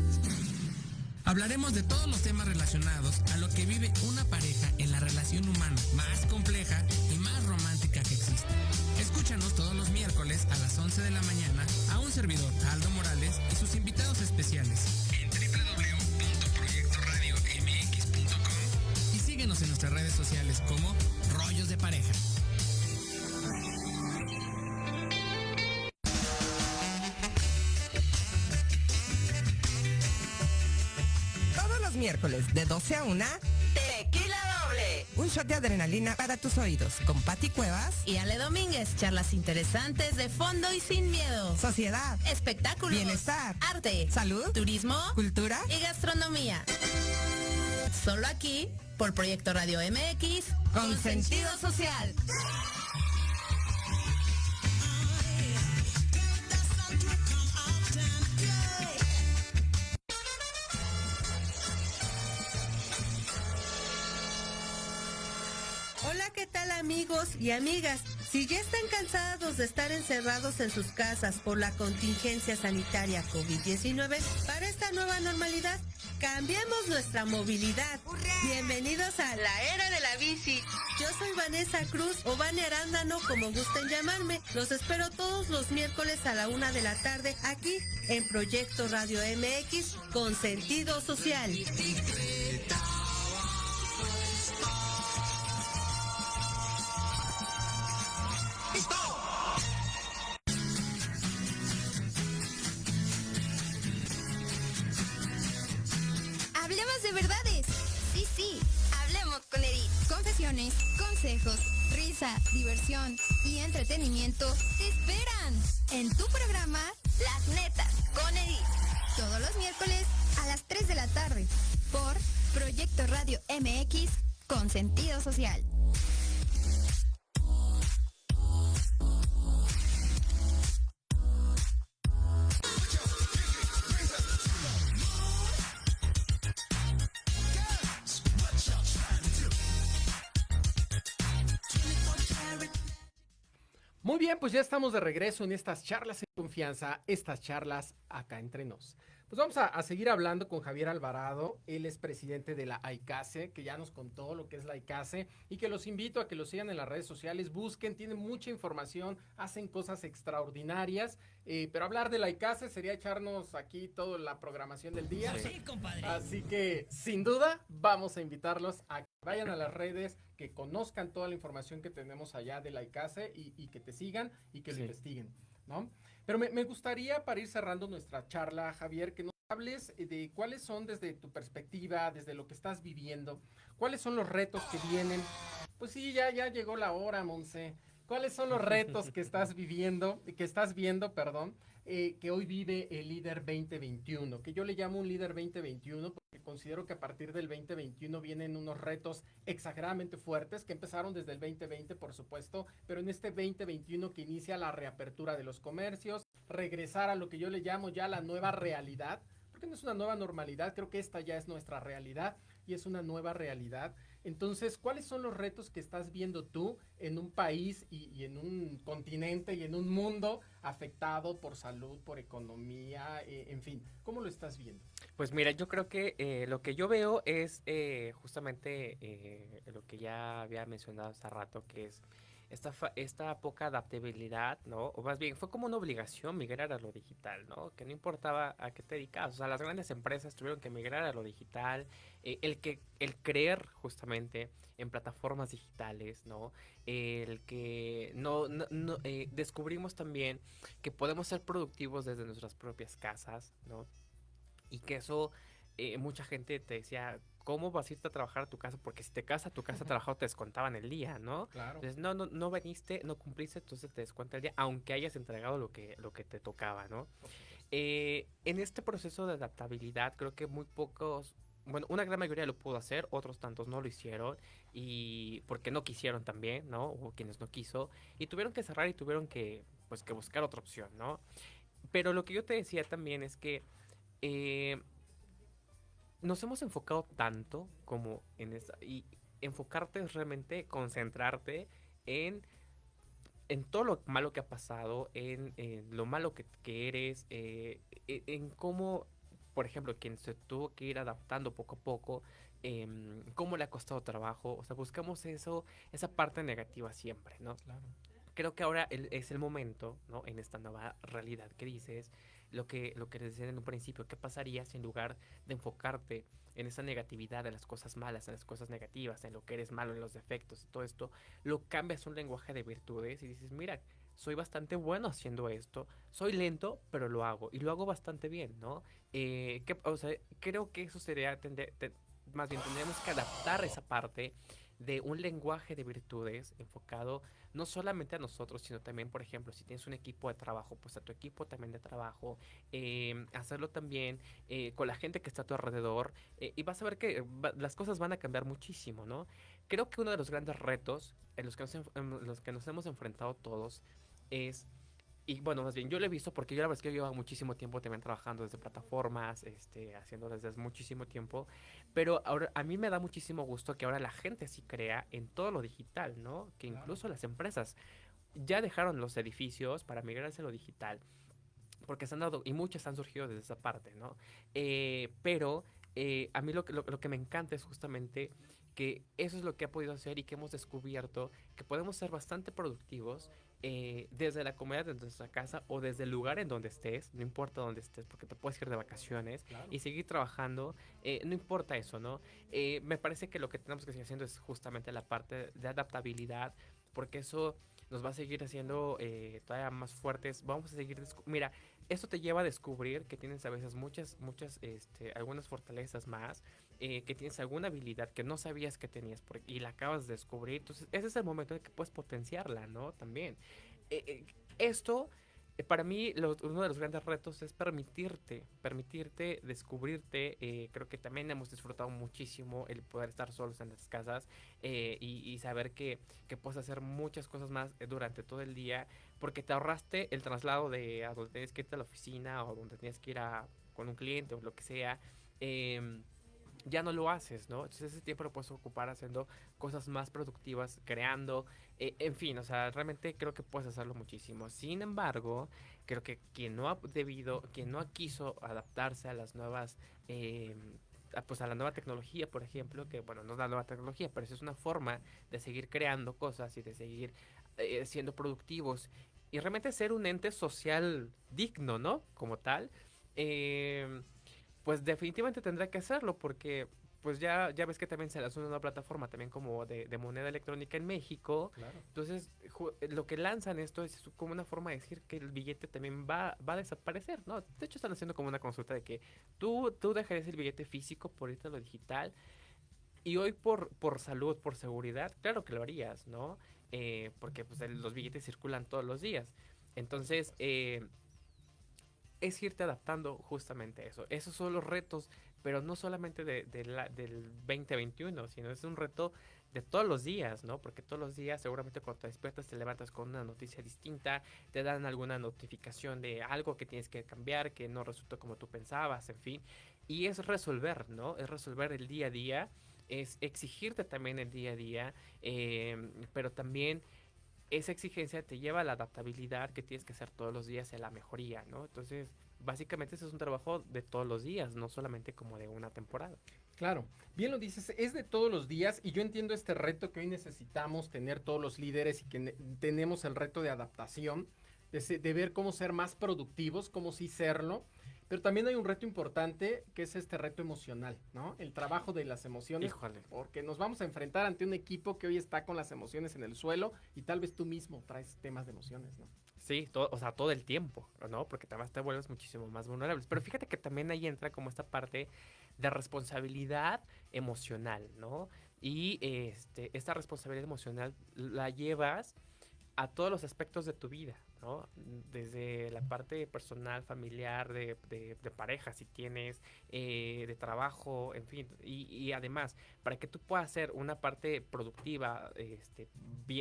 [SPEAKER 6] hablaremos de todos los temas relacionados a lo que vive una pareja en la relación humana más compleja y más romántica que existe. Escúchanos todos los miércoles a las 11 de la mañana a un servidor, Aldo Morales, y sus invitados especiales en www.proyectoradiomx.com y síguenos en nuestras redes sociales como Rollos de Pareja.
[SPEAKER 8] Miércoles de 12 a 1,
[SPEAKER 9] Tequila Doble.
[SPEAKER 8] un shot de adrenalina para tus oídos con Pati Cuevas
[SPEAKER 9] Y Ale Domínguez, charlas interesantes de fondo y sin miedo.
[SPEAKER 8] Sociedad,
[SPEAKER 9] Espectáculos,
[SPEAKER 8] bienestar,
[SPEAKER 9] arte,
[SPEAKER 8] salud,
[SPEAKER 9] turismo,
[SPEAKER 8] cultura
[SPEAKER 9] y gastronomía. Solo aquí, por Proyecto Radio MX,
[SPEAKER 8] con sentido social.
[SPEAKER 10] Hola, ¿qué tal amigos y amigas? Si ya están cansados de estar encerrados en sus casas por la contingencia sanitaria COVID-19, para esta nueva normalidad, cambiemos nuestra movilidad. Bienvenidos a la era de la bici. Yo soy Vanessa Cruz o Vane Arándano, como gusten llamarme. Los espero todos los miércoles a la 1 de la tarde aquí en Proyecto Radio MX con sentido social.
[SPEAKER 11] de verdades. Sí, hablemos con Edith. Confesiones, consejos, risa, diversión y entretenimiento te esperan en tu programa Las Netas con Edith. Todos los miércoles a las 3 de la tarde por Proyecto Radio MX con sentido social.
[SPEAKER 4] Muy bien, pues ya estamos de regreso en estas charlas en confianza, estas charlas acá entre nos. Pues vamos a seguir hablando con Javier Alvarado, él es presidente de la AICASE, que ya nos contó lo que es la AICASE y que los invito a que lo sigan en las redes sociales, busquen, tienen mucha información, hacen cosas extraordinarias, pero hablar de la AICASE sería echarnos aquí toda la programación del día.
[SPEAKER 6] Sí, compadre.
[SPEAKER 4] Así que, sin duda, vamos a invitarlos a que vayan a las redes, que conozcan toda la información que tenemos allá de la ICASE y que te sigan y que lo investiguen, ¿no? Pero me gustaría, para ir cerrando nuestra charla, Javier, que nos hables de cuáles son, desde tu perspectiva, desde lo que estás viviendo, cuáles son los retos que vienen. Pues sí, ya llegó la hora, Monse. ¿Cuáles son los retos que estás viendo, que hoy vive el líder 2021? Que yo le llamo un líder 2021 porque considero que a partir del 2021 vienen unos retos exageradamente fuertes que empezaron desde el 2020, por supuesto, pero en este 2021 que inicia la reapertura de los comercios, regresar a lo que yo le llamo ya la nueva realidad, porque no es una nueva normalidad, creo que esta ya es nuestra realidad y es una nueva realidad. Entonces, ¿cuáles son los retos que estás viendo tú en un país y en un continente y en un mundo afectado por salud, por economía, en fin? ¿Cómo lo estás viendo?
[SPEAKER 5] Pues mira, yo creo que lo que yo veo es justamente lo que ya había mencionado hace rato, que es esta poca adaptabilidad, ¿no? O más bien, fue como una obligación migrar a lo digital, ¿no? Que no importaba a qué te dedicabas. O sea, las grandes empresas tuvieron que migrar a lo digital, el creer justamente en plataformas digitales, ¿no? El que descubrimos también que podemos ser productivos desde nuestras propias casas, ¿no? Y que eso, mucha gente te decía, ¿cómo vas a irte a trabajar a tu casa? Porque si te casas a tu casa trabajado te descontaban el día, ¿no?
[SPEAKER 4] Claro.
[SPEAKER 5] Entonces, no viniste, no cumpliste, entonces te descuenta el día, aunque hayas entregado lo que te tocaba, ¿no? En este proceso de adaptabilidad, creo que muy pocos, bueno, una gran mayoría lo pudo hacer, otros tantos no lo hicieron, y porque no quisieron también, ¿no? Hubo quienes no quiso, y tuvieron que cerrar y tuvieron que buscar otra opción, ¿no? Pero lo que yo te decía también es que nos hemos enfocado tanto como en esa, y enfocarte es realmente concentrarte en todo lo malo que ha pasado, en lo malo que eres, en cómo, por ejemplo, quien se tuvo que ir adaptando poco a poco, cómo le ha costado trabajo. O sea, buscamos esa parte negativa siempre, ¿no?
[SPEAKER 4] Claro.
[SPEAKER 5] Creo que ahora es el momento, ¿no? En esta nueva realidad que dices, lo que les decía en un principio, ¿qué pasaría si en lugar de enfocarte en esa negatividad, en las cosas malas, en las cosas negativas, en lo que eres malo, en los defectos y todo esto, lo cambias a un lenguaje de virtudes y dices, mira, soy bastante bueno haciendo esto, soy lento, pero lo hago, y lo hago bastante bien, ¿no? O sea, creo que eso sería, más bien tendríamos que adaptar esa parte de un lenguaje de virtudes enfocado no solamente a nosotros, sino también, por ejemplo, si tienes un equipo de trabajo, pues a tu equipo también de trabajo, hacerlo también con la gente que está a tu alrededor, y vas a ver que las cosas van a cambiar muchísimo, ¿no? Creo que uno de los grandes retos en los que nos hemos enfrentado todos es, y bueno, más bien yo lo he visto porque yo la verdad es que yo llevo muchísimo tiempo también trabajando desde plataformas, haciendo desde muchísimo tiempo, pero ahora a mí me da muchísimo gusto que ahora la gente sí crea en todo lo digital, ¿no? Que incluso las empresas ya dejaron los edificios para migrarse a lo digital, porque se han dado, y muchas han surgido desde esa parte, ¿no? Pero a mí lo que me encanta es justamente que eso es lo que ha podido hacer y que hemos descubierto que podemos ser bastante productivos desde la comodidad de nuestra casa o desde el lugar en donde estés, no importa dónde estés, porque te puedes ir de vacaciones y seguir trabajando, no importa eso, ¿no? Me parece que lo que tenemos que seguir haciendo es justamente la parte de adaptabilidad, porque eso nos va a seguir haciendo todavía más fuertes. Vamos a seguir, mira, esto te lleva a descubrir que tienes a veces muchas, algunas fortalezas más, que tienes alguna habilidad que no sabías que tenías y la acabas de descubrir, entonces ese es el momento en que puedes potenciarla, ¿no? También. Esto, para mí, uno de los grandes retos es permitirte descubrirte. Creo que también hemos disfrutado muchísimo el poder estar solos en las casas y saber que puedes hacer muchas cosas más durante todo el día, porque te ahorraste el traslado de a donde tienes que irte a la oficina o donde tienes que ir con un cliente o lo que sea. Ya no lo haces, ¿no? Entonces ese tiempo lo puedes ocupar haciendo cosas más productivas, creando, en fin, o sea, realmente creo que puedes hacerlo muchísimo. Sin embargo, creo que quien no quiso adaptarse a las nuevas, pues a la nueva tecnología, por ejemplo, que bueno, no es la nueva tecnología, pero eso es una forma de seguir creando cosas y de seguir siendo productivos y realmente ser un ente social digno, ¿no? Como tal. Pues definitivamente tendrá que hacerlo porque pues ya ves que también se lanzó una plataforma también como de moneda electrónica en México.
[SPEAKER 4] Claro.
[SPEAKER 5] Entonces lo que lanzan esto es como una forma de decir que el billete también va a desaparecer, ¿no? De hecho están haciendo como una consulta de que tú dejarías el billete físico por irte a lo digital y hoy por salud, por seguridad, claro que lo harías, ¿no? Porque pues los billetes circulan todos los días. Entonces, es irte adaptando justamente a eso. Esos son los retos, pero no solamente del 2021, sino es un reto de todos los días, ¿no? Porque todos los días seguramente cuando te despiertas te levantas con una noticia distinta, te dan alguna notificación de algo que tienes que cambiar, que no resultó como tú pensabas, en fin. Y es resolver, ¿no? Es resolver el día a día, es exigirte también el día a día, pero también esa exigencia te lleva a la adaptabilidad que tienes que hacer todos los días, a la mejoría, ¿no? Entonces, básicamente ese es un trabajo de todos los días, no solamente como de una temporada.
[SPEAKER 4] Claro, bien lo dices, es de todos los días y yo entiendo este reto que hoy necesitamos tener todos los líderes y que tenemos el reto de adaptación, de ver cómo ser más productivos, cómo sí serlo. Pero también hay un reto importante que es este reto emocional, ¿no? El trabajo de las emociones.
[SPEAKER 5] Híjole.
[SPEAKER 4] Porque nos vamos a enfrentar ante un equipo que hoy está con las emociones en el suelo y tal vez tú mismo traes temas de emociones, ¿no?
[SPEAKER 5] Sí, o sea, todo el tiempo, ¿no? Porque además te vuelves muchísimo más vulnerable. Pero fíjate que también ahí entra como esta parte de responsabilidad emocional, ¿no? Y esta responsabilidad emocional la llevas a todos los aspectos de tu vida, ¿no? Desde la parte personal, familiar, de pareja, si tienes, de trabajo, en fin. Y además, para que tú puedas ser una parte productiva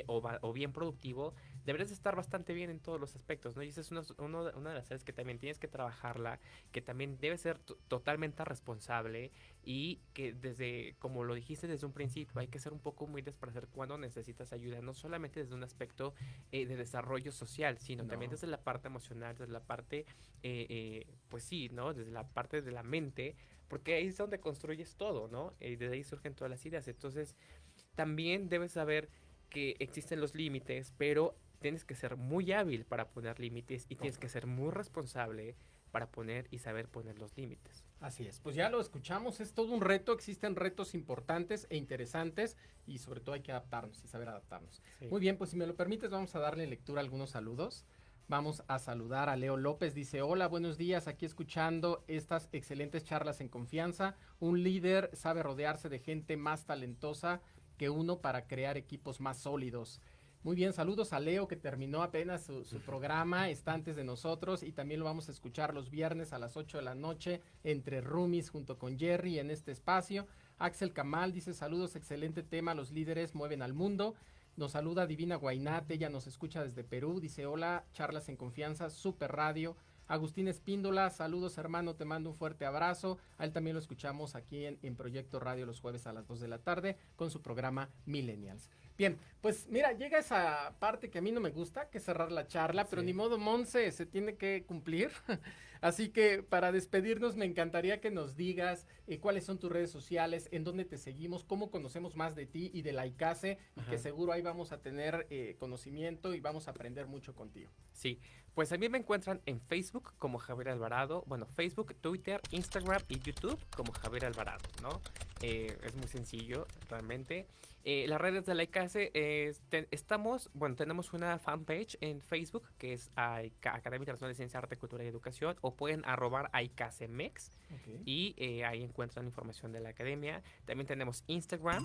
[SPEAKER 5] o bien productivo, deberías estar bastante bien en todos los aspectos, ¿no? Y esa es una de las áreas que también tienes que trabajarla, que también debes ser totalmente responsable y que desde, como lo dijiste desde un principio, hay que ser un poco humildes para saber cuándo necesitas ayuda, no solamente desde un aspecto de desarrollo social, sino también desde la parte emocional, desde la parte, pues sí, ¿no? Desde la parte de la mente, porque ahí es donde construyes todo, ¿no? Y desde ahí surgen todas las ideas. Entonces, también debes saber que existen los límites, pero tienes que ser muy hábil para poner límites y tienes que ser muy responsable para poner y saber poner los límites.
[SPEAKER 4] Así es, pues ya lo escuchamos, es todo un reto, existen retos importantes e interesantes y sobre todo hay que adaptarnos y saber adaptarnos. Sí. Muy bien, pues si me lo permites vamos a darle lectura a algunos saludos. Vamos a saludar a Leo López, dice: hola, buenos días, aquí escuchando estas excelentes charlas en confianza. Un líder sabe rodearse de gente más talentosa que uno para crear equipos más sólidos. Muy bien, saludos a Leo que terminó apenas su programa, está antes de nosotros y también lo vamos a escuchar los viernes a las 8 de la noche entre Roomies junto con Jerry en este espacio. Axel Kamal dice: saludos, excelente tema, los líderes mueven al mundo. Nos saluda Divina Guainate, ella nos escucha desde Perú, dice: hola, charlas en confianza, super radio. Agustín Espíndola, saludos hermano, te mando un fuerte abrazo. A él también lo escuchamos aquí en Proyecto Radio los jueves a las 2 de la tarde con su programa Millennials. Bien, pues mira, llega esa parte que a mí no me gusta, que es cerrar la charla, pero ni modo, Monse, se tiene que cumplir. Así que para despedirnos me encantaría que nos digas cuáles son tus redes sociales, en dónde te seguimos, cómo conocemos más de ti y de la ICASE, y que seguro ahí vamos a tener conocimiento y vamos a aprender mucho contigo.
[SPEAKER 5] Sí, pues a mí me encuentran en Facebook como Javier Alvarado, bueno, Facebook, Twitter, Instagram y YouTube como Javier Alvarado, ¿no? Es muy sencillo, realmente. Las redes de la ICASE, tenemos una fanpage en Facebook que es Academia Internacional de Ciencia, Arte, Cultura y Educación, o pueden arrobar ICASEMEX y ahí encuentran información de la academia. También tenemos Instagram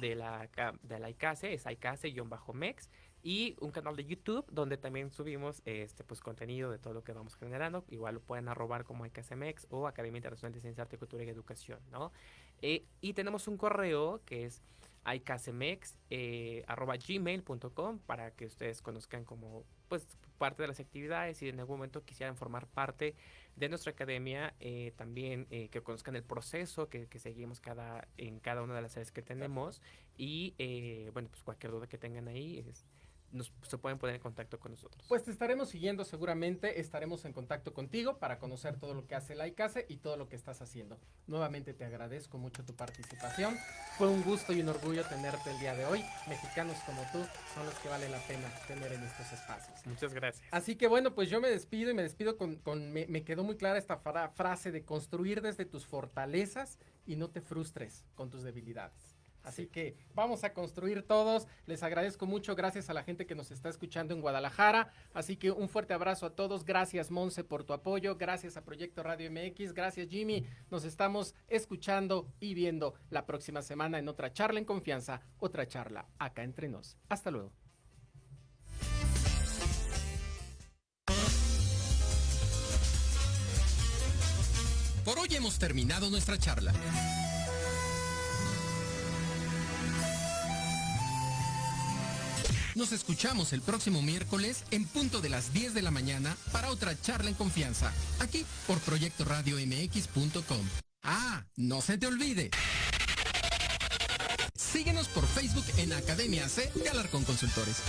[SPEAKER 5] de la ICASE, es ICASE-MEX, y un canal de YouTube donde también subimos pues contenido de todo lo que vamos generando. Igual lo pueden arrobar como ICASEMEX o Academia Internacional de Ciencia, Arte, Cultura y Educación, ¿no? Y tenemos un correo que es icasemex@gmail.com para que ustedes conozcan como pues parte de las actividades y en algún momento quisieran formar parte de nuestra academia, también que conozcan el proceso que seguimos en cada una de las áreas que tenemos y bueno, pues cualquier duda que tengan ahí se pueden poner en contacto con nosotros.
[SPEAKER 4] Pues te estaremos siguiendo seguramente, estaremos en contacto contigo para conocer todo lo que hace la ICASE y todo lo que estás haciendo. Nuevamente te agradezco mucho tu participación, fue un gusto y un orgullo tenerte el día de hoy. Mexicanos como tú son los que vale la pena tener en estos espacios.
[SPEAKER 5] Muchas gracias.
[SPEAKER 4] Así que bueno, pues yo me despido me quedó muy clara esta frase de construir desde tus fortalezas y no te frustres con tus debilidades. Así que vamos a construir todos. Les agradezco mucho. Gracias a la gente que nos está escuchando en Guadalajara. Así que un fuerte abrazo a todos. Gracias, Monse, por tu apoyo. Gracias a Proyecto Radio MX. Gracias, Jimmy. Nos estamos escuchando y viendo la próxima semana en otra charla en confianza. Otra charla acá entre nos. Hasta luego.
[SPEAKER 6] Por hoy hemos terminado nuestra charla. Nos escuchamos el próximo miércoles en punto de las 10 de la mañana para otra charla en confianza, aquí por proyectoradiomx.com. Ah, no se te olvide. Síguenos por Facebook en Academia C de Alarcón Consultores.